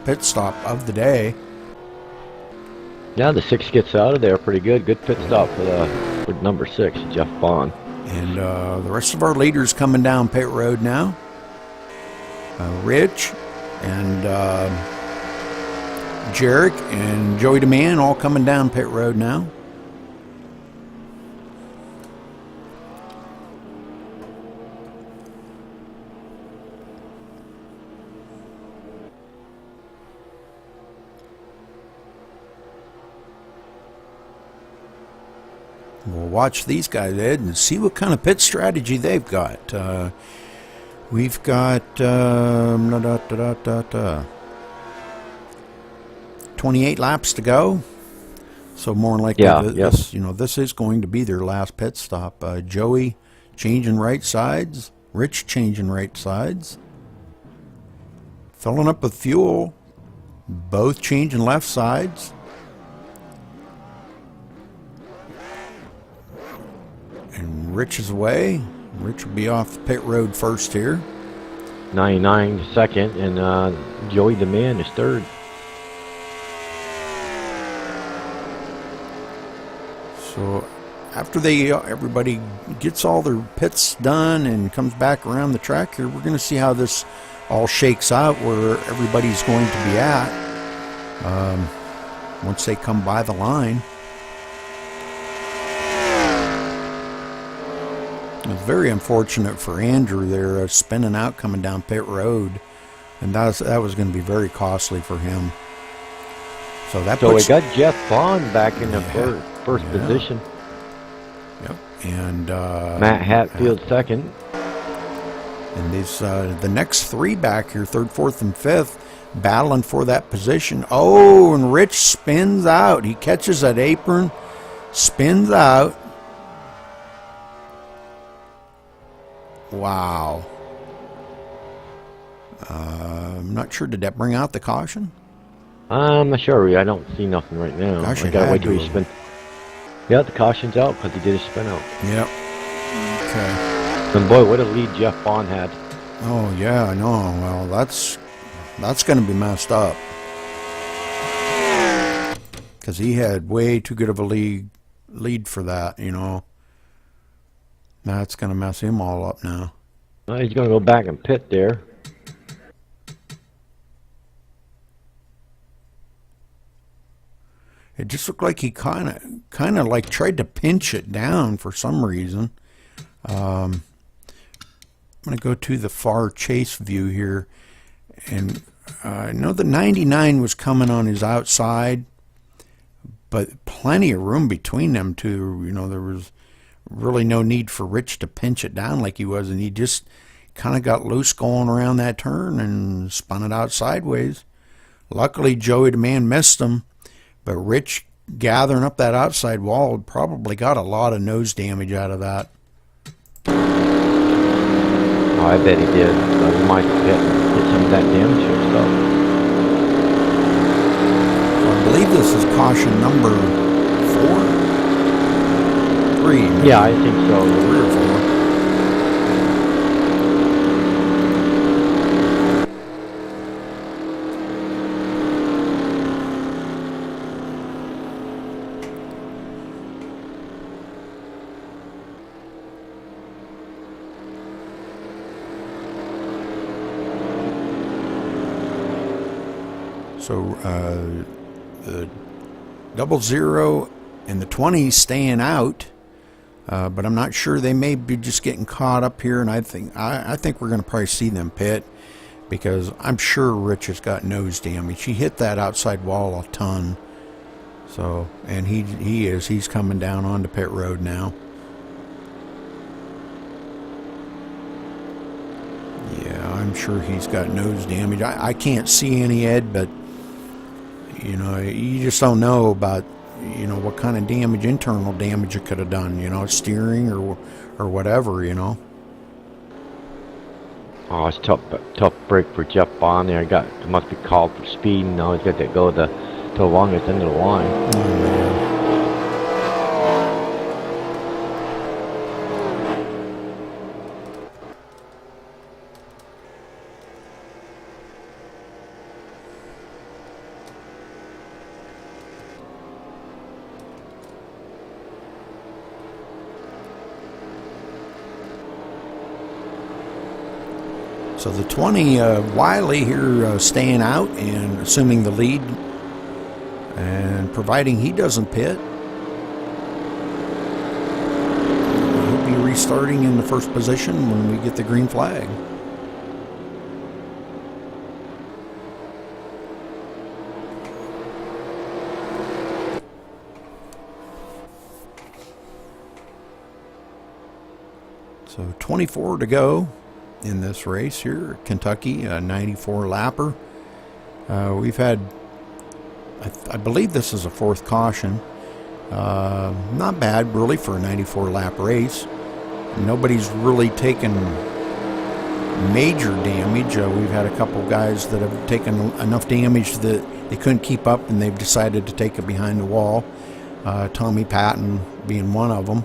pit stop of the day. Yeah, the 6 gets out of there pretty good. Good pit stop for number 6, Jeff Bond. And the rest of our leaders coming down pit road now. Rich and Jarek and Joey DeMann all coming down pit road now. We'll watch these guys, Ed, and see what kind of pit strategy they've got. We've got 28 laps to go, so more than likely, this is going to be their last pit stop. Joey changing right sides, Rich changing right sides, filling up with fuel, both changing left sides. And Rich is away. Rich will be off the pit road first here. 99 second, and Joey DeMann is third. So after everybody gets all their pits done and comes back around the track here, we're going to see how this all shakes out, where everybody's going to be at once they come by the line. It was very unfortunate for Andrew there, spinning out coming down pit road, and that was going to be very costly for him. So we got Jeff Bond back in the first position. Yep, and Matt Hatfield second. And these the next three back here, third, fourth, and fifth, battling for that position. Oh, and Rich spins out. He catches that apron, spins out. Wow. I'm not sure. Did that bring out the caution? I'm not sure. I don't see nothing right now. Gosh, I gotta wait till he spin. Yeah, the caution's out because he did a spin out. Yep. Okay. And boy, what a lead Jeff Bond had. Oh yeah, I know. Well, that's going to be messed up because he had way too good of a lead for that. You know. That's going to mess him all up now. Well, he's going to go back and pit there. It just looked like he kind of like tried to pinch it down for some reason. I'm going to go to the far chase view here, and I know the 99 was coming on his outside, but plenty of room between them two. You know, there was really no need for Rich to pinch it down like he was, and he just kind of got loose going around that turn and spun it out sideways. Luckily, Joey DeMann missed him, but Rich gathering up that outside wall probably got a lot of nose damage out of that. Oh, I bet he did. So he might get some of that damage himself. I believe this is caution number 4. 3. Yeah, I think so. 3 or 4. So the 00 and the 20 staying out. But I'm not sure. They may be just getting caught up here, and I think we're going to probably see them pit because I'm sure Rich has got nose damage. He hit that outside wall a ton. So, and he's coming down onto pit road now. Yeah, I'm sure he's got nose damage. I can't see any, Ed, but you know, you just don't know about, you know, what kind of damage, internal damage it could have done, you know, steering or whatever, you know. Oh, it's tough break for Jeff Bond there. It must be called for speed. Now he's got to go to the longest end of the line. Oh, man. So the 20, Wiley here staying out and assuming the lead, and providing he doesn't pit, he'll be restarting in the first position when we get the green flag. So 24 to go in this race here at Kentucky, a 94 lapper. We've had, I believe this is a fourth caution. Not bad really for a 94 lap race. Nobody's really taken major damage. We've had a couple guys that have taken enough damage that they couldn't keep up and they've decided to take it behind the wall. Tommy Patton being one of them.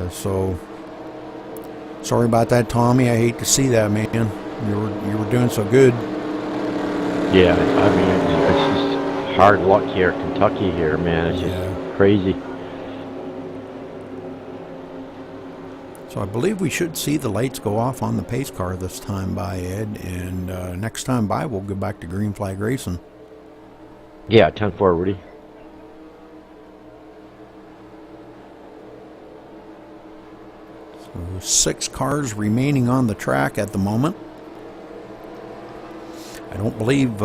So sorry about that, Tommy. I hate to see that, man. You were doing so good. Yeah, I mean, it's just hard luck here at Kentucky here, man. It's just crazy. So I believe we should see the lights go off on the pace car this time by, Ed, and next time by we'll go back to green flag racing. Yeah, 10-4, Rudy. So 6 cars remaining on the track at the moment. I don't believe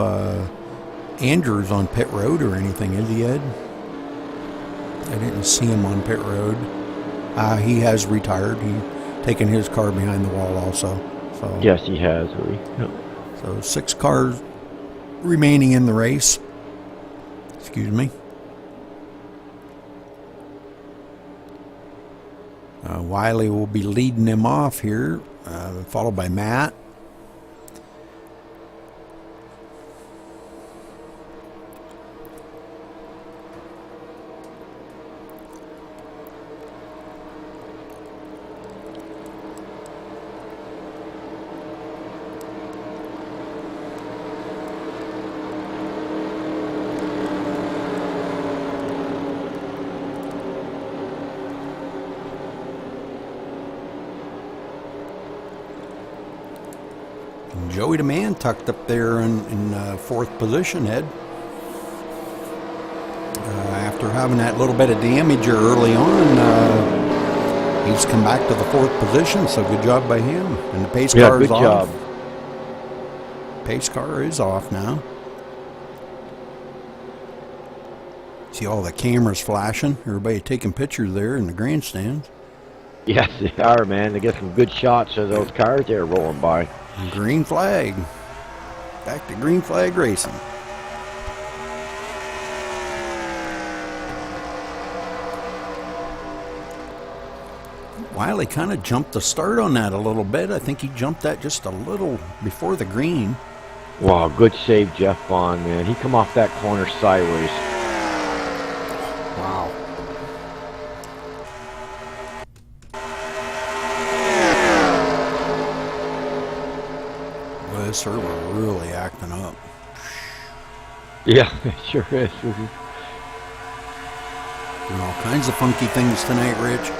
Andrew's on pit road or anything, is he, Ed? I didn't see him on pit road. He has retired. He taken his car behind the wall also. So yes, he has, Rudy. Yep. So 6 cars remaining in the race. Excuse me. Wiley will be leading them off here, followed by Matt. Joey the Man tucked up there in 4th position, Ed. After having that little bit of damage early on, he's come back to the 4th position, so good job by him. And the pace car is off. Good job. Pace car is off now. See all the cameras flashing. Everybody taking pictures there in the grandstands. Yes, they are, man. They get some good shots of those cars there rolling by. Green flag. Back to green flag racing. Wiley kind of jumped the start on that a little bit. I think he jumped that just a little before the green. Wow, good save, Jeff Bond, man. He come off that corner sideways. Wow. This server really acting up. Yeah, it sure is. Doing all kinds of funky things tonight, Rich.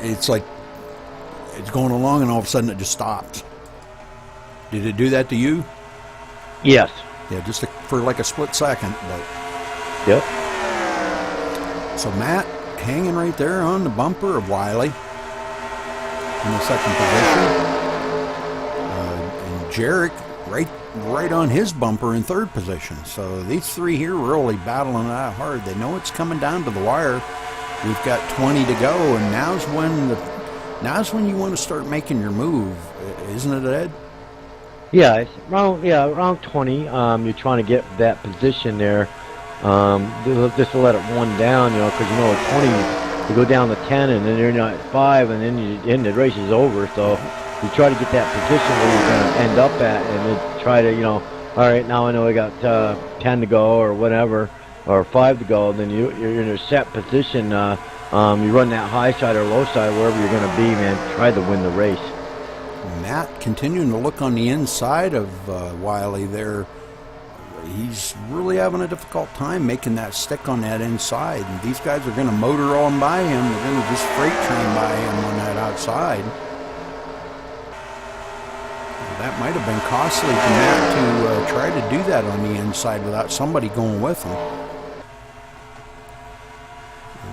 It's like it's going along and all of a sudden it just stops. Did it do that to you? Yes. Yeah, just for like a split second. But yep. So Matt hanging right there on the bumper of Wiley in the 2nd position. Jarek right on his bumper in 3rd position. So these 3 here really battling it out hard. They know it's coming down to the wire. We've got 20 to go, and now's when you want to start making your move, isn't it, Ed? Yeah, it's around 20. You're trying to get that position there. Just to let it one down, because at 20 you go down to 10, and then you're not at 5, and then the race is over. So you try to get that position where you're going to end up at, and then try to, all right, now I know I got 10 to go or whatever, or 5 to go. Then you're in a set position. You run that high side or low side, wherever you're going to be, man. Try to win the race. Matt continuing to look on the inside of Wiley there. He's really having a difficult time making that stick on that inside. And these guys are going to motor on by him. They're going to just freight train by him on that outside. That might have been costly for Matt to try to do that on the inside without somebody going with him.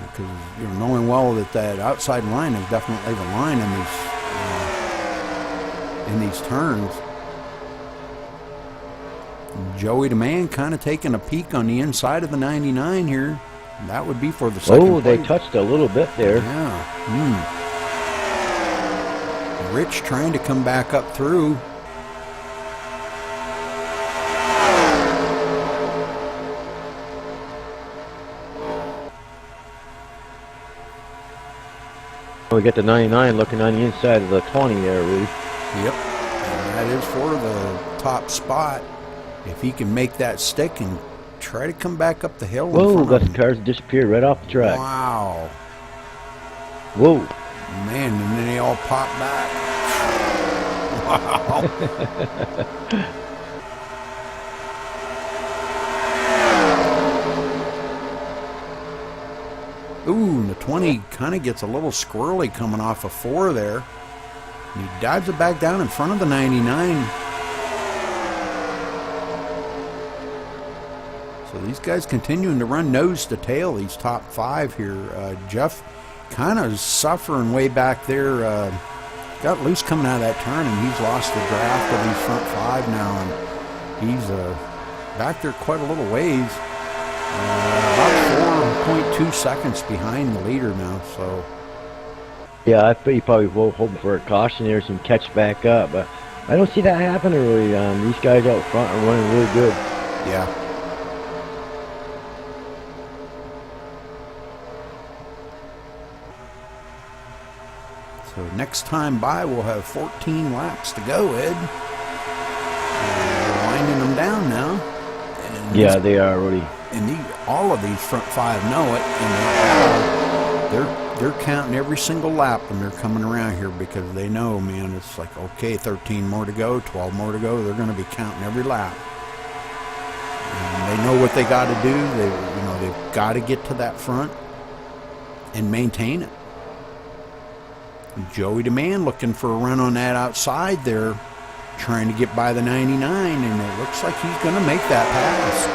Because knowing well that that outside line is definitely the line in these turns. Joey the Man kind of taking a peek on the inside of the 99 here. That would be for the second Oh, they place. touched a little bit there. Yeah. Rich trying to come back up through. We got the 99 looking on the inside of the 20 there, Rudy. Yep. And that is for the top spot. If he can make that stick and try to come back up the hill. Whoa, got the cars disappeared right off the track. Wow. Whoa. Man, and then they all pop back. Wow. Ooh, and the 20 kind of gets a little squirrely coming off of 4 there. And he dives it back down in front of the 99. So these guys continuing to run nose to tail, these top 5 here. Jeff kind of suffering way back there. Got loose coming out of that turn, and he's lost the draft of these front 5 now. And he's back there quite a little ways. About 4.2 seconds behind the leader now. So Yeah, I think he probably was hoping for a caution there, some catch back up. But I don't see that happening really. These guys out front are running really good. yeah. So next time by, we'll have 14 laps to go, Ed. We're winding them down now. And Yeah, they are really. And all of these front 5 know it, and they're counting every single lap when they're coming around here because they know, man, it's like, okay, 13 more to go, 12 more to go. They're going to be counting every lap. And they know what they got to do. They've got to get to that front and maintain it. Joey the Man looking for a run on that outside there, trying to get by the 99, and it looks like he's going to make that pass.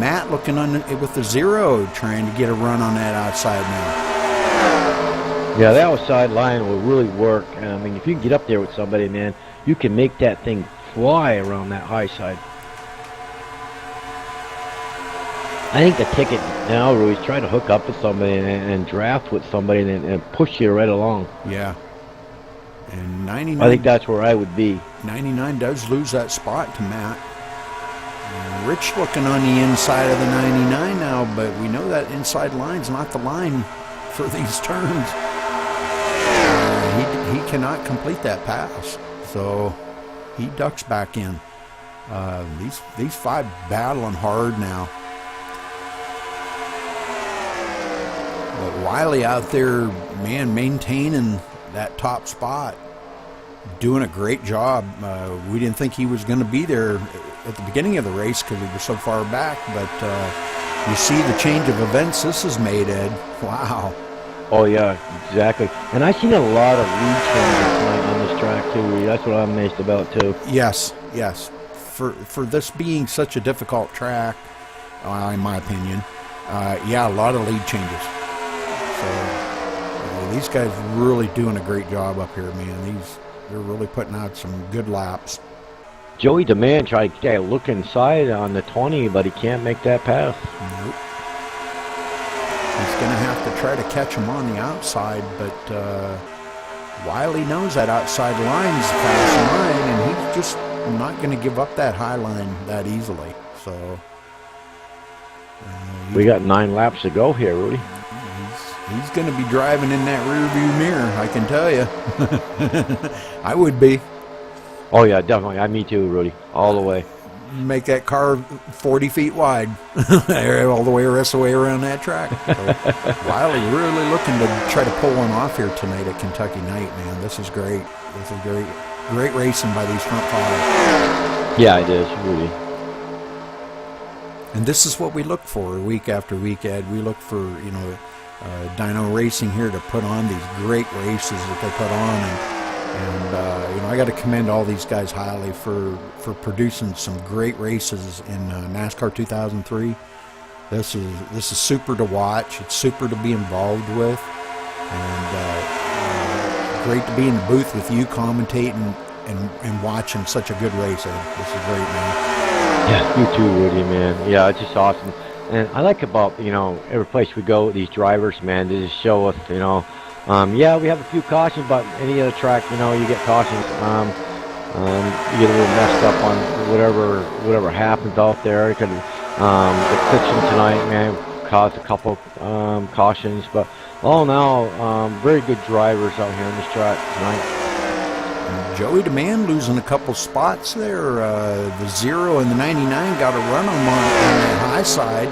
Matt looking on with the 0, trying to get a run on that outside now. Yeah, that outside line will really work. I mean, if you can get up there with somebody, man, you can make that thing fly around that high side. I think the ticket now, Rui's trying to hook up with somebody and draft with somebody and push you right along. Yeah. And 99. I think that's where I would be. 99 does lose that spot to Matt. And Rich looking on the inside of the 99 now, but we know that inside line's not the line for these turns. He cannot complete that pass, so he ducks back in. These 5 battling hard now. But Wiley out there, man, maintaining that top spot, doing a great job. We didn't think he was going to be there at the beginning of the race because he was so far back, but you see the change of events this has made, Ed. Wow. Oh, yeah, exactly. And I've seen a lot of lead changes tonight on this track, too. That's what I'm amazed about, too. Yes. For this being such a difficult track, in my opinion, yeah, a lot of lead changes. So these guys really doing a great job up here, man. They're really putting out some good laps. Joey the Man tried to look inside on the 20, but he can't make that pass. Nope. He's going to have to try to catch him on the outside, but Wiley knows that outside line's the fast line, and he's just not going to give up that high line that easily. So we got 9 laps to go here, Rudy. He's going to be driving in that rear view mirror, I can tell you. I would be. Oh, yeah, definitely. Me too, Rudy. All the way. Make that car 40 feet wide all the rest of the way around that track. So, Wiley really looking to try to pull one off here tonight at Kentucky Night, man. This is great. This is great racing by these front 5. Yeah, it is, Rudy. And this is what we look for week after week, Ed. We look for, Dyno Racing here to put on these great races that they put on. And And I got to commend all these guys highly for producing some great races in NASCAR 2003. This is super to watch. It's super to be involved with, and great to be in the booth with you commentating and watching such a good race, Ed. This is great, man. Yeah, you too, Rudy, man. Yeah, it's just awesome. And I like about, every place we go, these drivers, man, they just show us, yeah, we have a few cautions, but any other track, you get cautions. You get a little messed up on whatever happens out there. It could, the friction tonight, man, caused a couple cautions, but all in all, very good drivers out here on this track tonight. Joey DeMand losing a couple spots there. The 0 and the 99 got a run on the high side.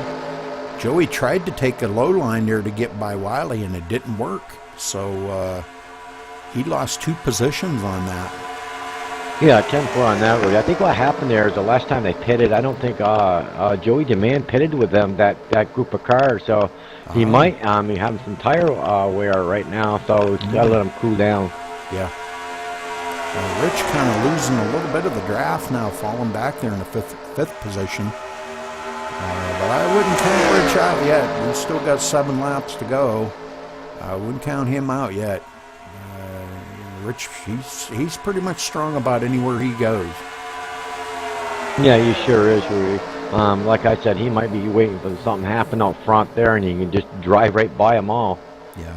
Joey tried to take a low line there to get by Wiley, and it didn't work. So he lost 2 positions on that. Yeah, 10-4 on that, Rudy. I think what happened there is the last time they pitted, I don't think Joey DeMand pitted with them, that group of cars. So he might be having some tire wear right now, so it's got to let him cool down. Yeah. Rich kind of losing a little bit of the draft now, falling back there in the fifth position. But I wouldn't count Rich out yet. We've still got 7 laps to go. I wouldn't count him out yet. Rich, he's pretty much strong about anywhere he goes. Yeah, he sure is, Rudy. Like I said, he might be waiting for something to happen out front there, and he can just drive right by them all. Yeah,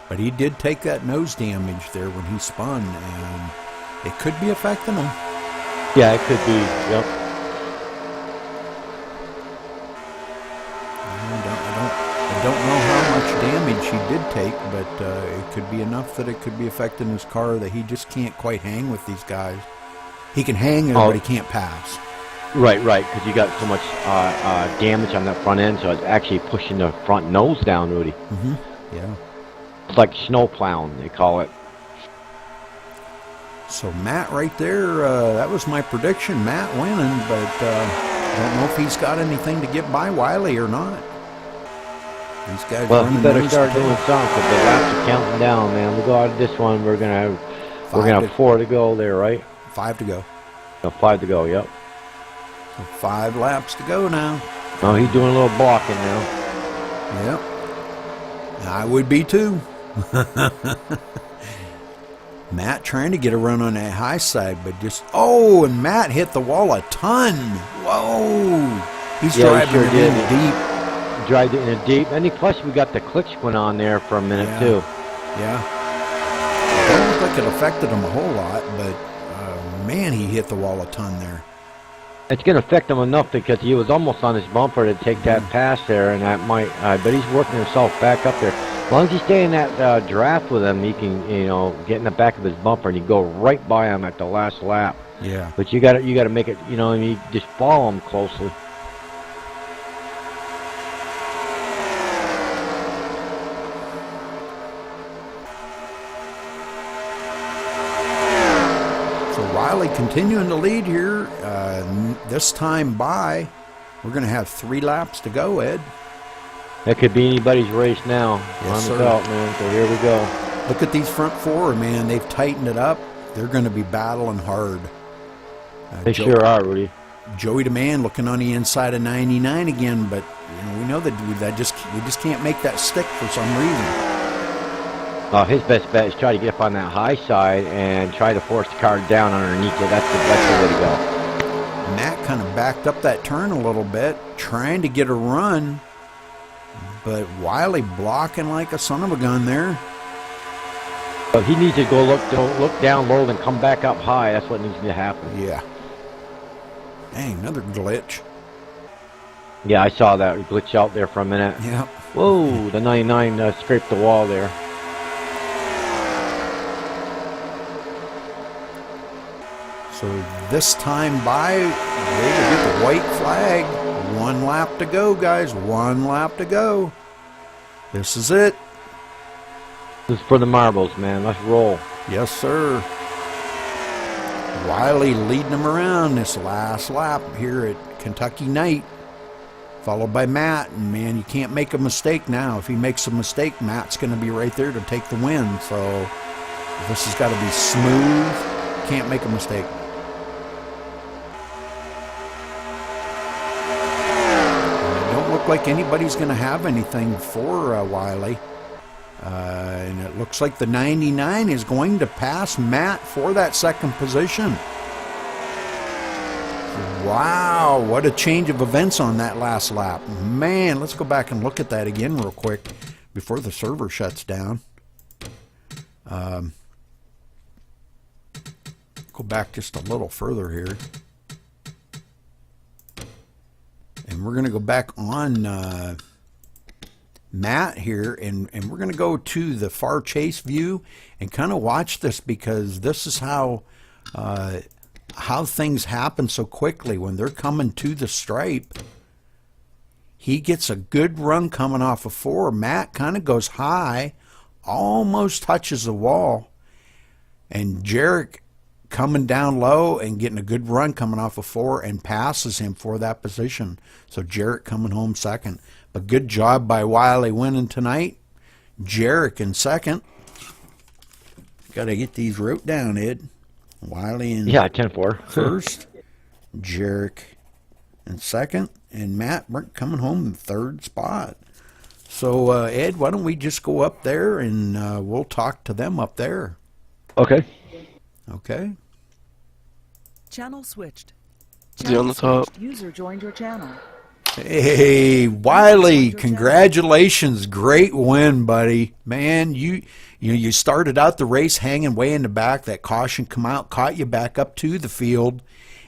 but he did take that nose damage there when he spun, and it could be affecting him. Yeah, it could be. Yep. I don't know how much damage he did take, but it could be enough that it could be affecting his car that he just can't quite hang with these guys. He can hang there, but he can't pass. Right, because you got so much damage on that front end, so it's actually pushing the front nose down, Rudy. Mm-hmm. Yeah. It's like snow plowing, they call it. So Matt right there, that was my prediction, Matt winning, but I don't know if he's got anything to get by Wiley or not. These guys he better start doing something, because the laps are counting down, man. We go out of this one, we're gonna have 4 to go there, right? 5 to go. No, 5 to go, yep. So 5 laps to go now. Oh, he's doing a little blocking now. Yep. I would be too. Matt trying to get a run on that high side, but and Matt hit the wall a ton. Whoa. He's driving it in deep. Drive it in deep, and plus we got the clicks going on there for a minute too. Yeah. It don't look like it affected him a whole lot, but man, he hit the wall a ton there. It's going to affect him enough because he was almost on his bumper to take that pass there, and that might. But he's working himself back up there. As long as he stay in that draft with him, he can, get in the back of his bumper and you go right by him at the last lap. Yeah. But you got to make it. And you just follow him closely. Riley continuing to lead here. This time by, we're going to have 3 laps to go, Ed. That could be anybody's race now. Yes, on the belt, man. So here we go. Look at these front 4, man. They've tightened it up. They're going to be battling hard. They sure are, Rudy. Joey DeMand looking on the inside of 99 again, but we know that we just can't make that stick for some reason. His best bet is try to get up on that high side and try to force the car down underneath it. That's the way to go. Matt kind of backed up that turn a little bit, trying to get a run, but Wiley blocking like a son of a gun there. But he needs to go look down low and come back up high. That's what needs to happen. Yeah. Dang, another glitch. Yeah, I saw that glitch out there for a minute. Yeah. Whoa, the 99 scraped the wall there. So this time by, they will get the white flag. 1 lap to go, guys. 1 lap to go. This is it. This is for the marbles, man. Let's roll. Yes, sir. Wiley leading them around this last lap here at Kentucky Night, followed by Matt. And man, you can't make a mistake now. If he makes a mistake, Matt's going to be right there to take the win. So This has got to be smooth. Can't make a mistake. And it don't look like anybody's going to have anything for Wiley. And it looks like the 99 is going to pass Matt for that second position. Wow, what a change of events on that last lap. Man, let's go back and look at that again real quick before the server shuts down. Go back just a little further here. And we're going to go back on Matt here, and we're going to go to the far chase view and kind of watch this, because this is how things happen so quickly when they're coming to the stripe. He gets a good run coming off of 4. Matt kind of goes high, almost touches the wall, and Jarek coming down low and getting a good run coming off of 4 and passes him for that position. So Jarek coming home second. But good job by Wiley winning tonight. Jarek in second. Got to get these wrote down, Ed. Wiley in 10-4. first. Jarek in second. And Matt coming home in third spot. So, Ed, why don't we just go up there and we'll talk to them up there. Okay. Okay. Channel switched. Is he on the top? User joined your channel. Hey, Wiley, congratulations. Great win, buddy. Man, you started out the race hanging way in the back. That caution come out, caught you back up to the field,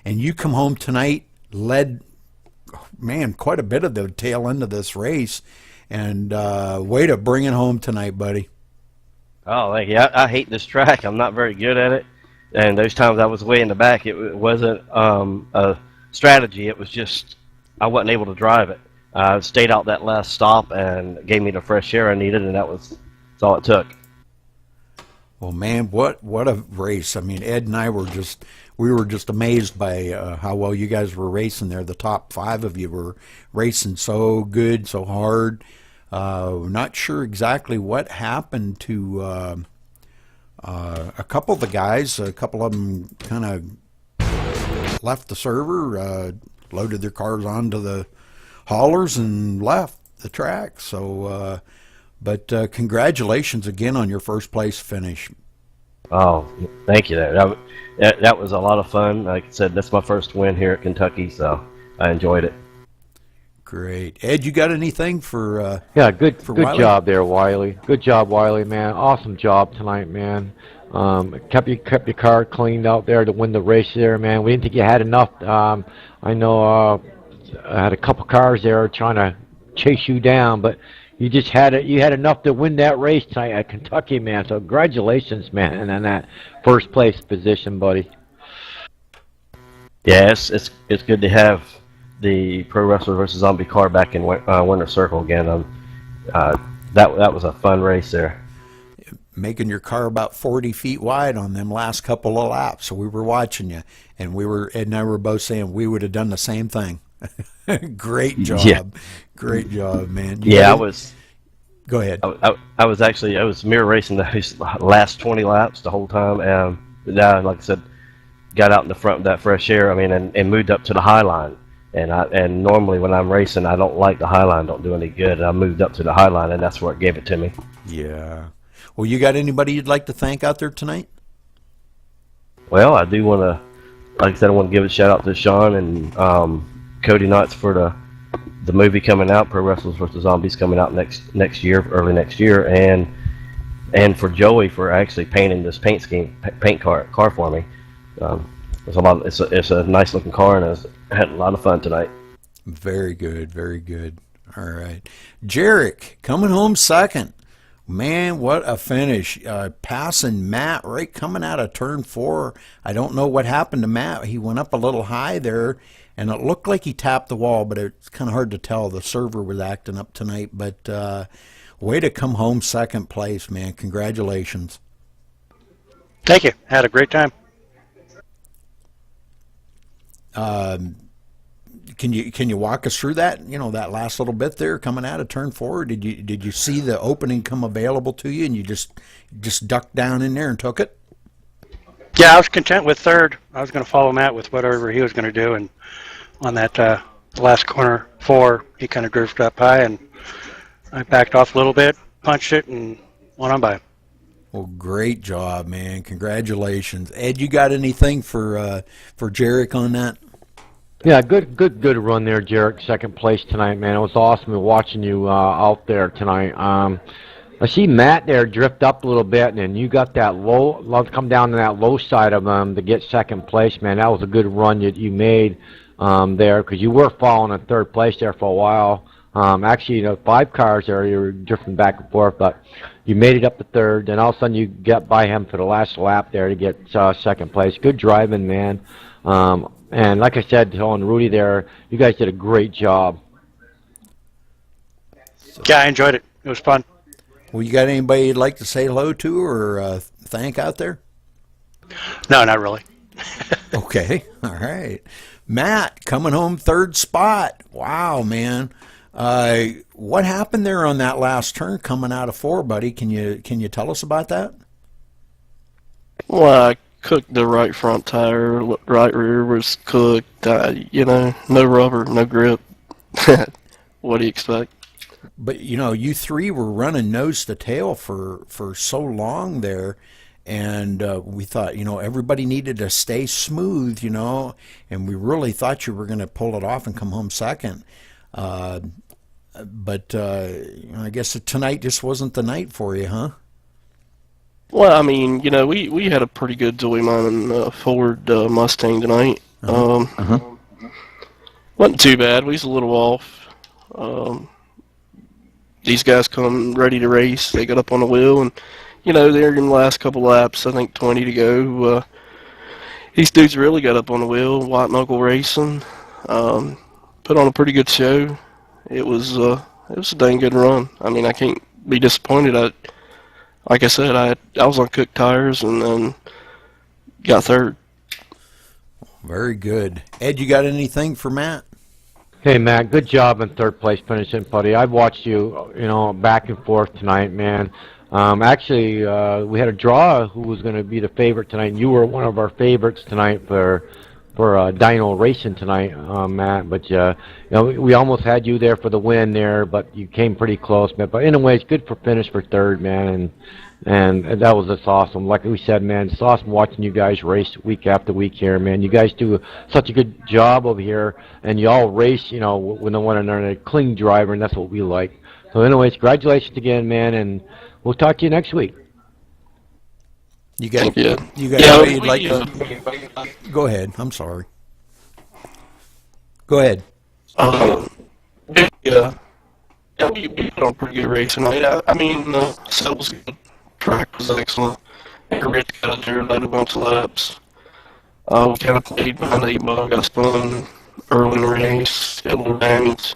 and you come home tonight, led, man, quite a bit of the tail end of this race. And way to bring it home tonight, buddy. Oh, thank you. I hate this track. I'm not very good at it. And those times I was way in the back, it wasn't a strategy. It was just I wasn't able to drive it. I stayed out that last stop and gave me the fresh air I needed, and that's all it took. Well, man, what a race. I mean, Ed and I were just amazed by how well you guys were racing there. The top 5 of you were racing so good, so hard. Not sure exactly what happened to a couple of the guys. A couple of them kind of left the server, loaded their cars onto the haulers and left the track. So, but congratulations again on your first place finish. Oh, thank you. That was a lot of fun. Like I said, that's my first win here at Kentucky, so I enjoyed it. Great. Ed, you got anything for Good Wiley? job there, Wiley. Good job, Wiley, man. Awesome job tonight, man. Kept your car cleaned out there to win the race there, man. We didn't think you had enough. I know I had a couple cars there trying to chase you down, but you just had it. You had enough to win that race tonight at Kentucky, man. So congratulations, man, on that first place position, buddy. Yeah, it's good to have the Pro Wrestler vs. Zombie car back in Winter Circle again. That was a fun race there. Making your car about 40 feet wide on them last couple of laps. So we were watching you, and Ed and I were both saying we would have done the same thing. Great job. Yeah. Great job, man. I was. Go ahead. I was mirror racing the last 20 laps the whole time, and like I said, got out in the front with that fresh air. I mean, and moved up to the high line. And normally when I'm racing, I don't like the high line. Don't do any good. And I moved up to the high line, and that's where it gave it to me. Yeah. Well, you got anybody you'd like to thank out there tonight? Well, I do want to, like I said, I want to give a shout out to Sean and Cody Knotts for the movie coming out, Pro Wrestlers vs. Zombies, coming out next year, early next year, and for Joey for actually painting this paint car for me. It's a nice looking car, and I had a lot of fun tonight. Very good, very good. All right, Jarek coming home second. Man, what a finish. Passing Matt right coming out of turn 4. I don't know what happened to Matt. He went up a little high there, and it looked like he tapped the wall, but it's kind of hard to tell. The server was acting up tonight, but way to come home second place, man. Congratulations. Thank you. Had a great time. Can you walk us through that? You know, that last little bit there coming out of turn 4. Did you see the opening come available to you, and you just ducked down in there and took it? Yeah, I was content with third. I was going to follow Matt with whatever he was going to do, and on that last corner 4, he kind of grooved up high, and I backed off a little bit, punched it, and went on by. Well, great job, man! Congratulations, Ed. You got anything for Jarek on that? Yeah, good run there, Jarek. Second place tonight, man. It was awesome watching you out there tonight. I see Matt there drift up a little bit, and then you got that low, come down to that low side of him to get second place, man. That was a good run that you made there, because you were falling in third place there for a while. Actually, 5 cars there, you were drifting back and forth, but you made it up to third. Then all of a sudden you got by him for the last lap there to get second place. Good driving, man. And like I said, telling Rudy there, you guys did a great job. Yeah, I enjoyed it. It was fun. Well, you got anybody you'd like to say hello to or thank out there? No, not really. Okay, all right. Matt, coming home third spot. Wow, man. What happened there on that last turn coming out of 4, buddy? Can you tell us about that? Well, I cooked the right front tire, right rear was cooked. No rubber, no grip. What do you expect? But you 3 were running nose to tail for so long there, and we thought everybody needed to stay smooth, and we really thought you were going to pull it off and come home second. But I guess tonight just wasn't the night for you, huh? Well, I mean, we had a pretty good Zoe Ford Mustang tonight. Wasn't too bad. We was a little off. These guys come ready to race. They got up on the wheel, and they're in the last couple laps. I think 20 to go. These dudes really got up on the wheel. White Knuckle Racing put on a pretty good show. It was a dang good run. I mean, I can't be disappointed. Like I said, I was on cooked tires and then got third. Very good. Ed, you got anything for Matt? Hey, Matt, good job in third place finishing, buddy. I've watched you, back and forth tonight, man. Actually, we had a draw who was going to be the favorite tonight, and you were one of our favorites tonight for Dyno racing tonight, Matt. But we almost had you there for the win there, but you came pretty close, man. But anyways, good for finish for third, man, and that was just awesome. Like we said, man, it's awesome watching you guys race week after week here, man. You guys do such a good job over here, and you all race, with one another, a clean driver, and that's what we like. So, anyways, congratulations again, man, and we'll talk to you next week. You got yeah. You'd like to... Go ahead. I'm sorry. Go ahead. Yeah, we put on a pretty good race tonight. I mean, set was good. Track was excellent. Rich got out there, led a bunch of laps. We kind of played behind the 8-ball, got spun early in the race, got a little damage.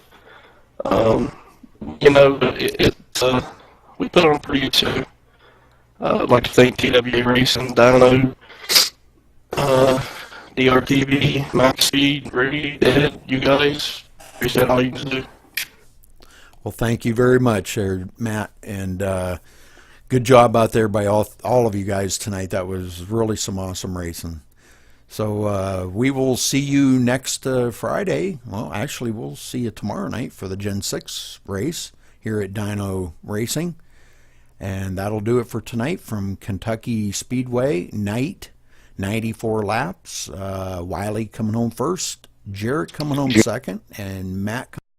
We put on a pretty good show. I'd like to thank TWA Racing, Dyno, DRTV, Max Speed, Rudy, Ed, you guys. Appreciate all you can do. Well, thank you very much, Matt, and good job out there by all of you guys tonight. That was really some awesome racing. So we will see you next Friday. Well, actually, we'll see you tomorrow night for the Gen 6 race here at Dyno Racing. And that'll do it for tonight from Kentucky Speedway. Night, 94 laps. Wiley coming home first, Jarrett coming home second, and Matt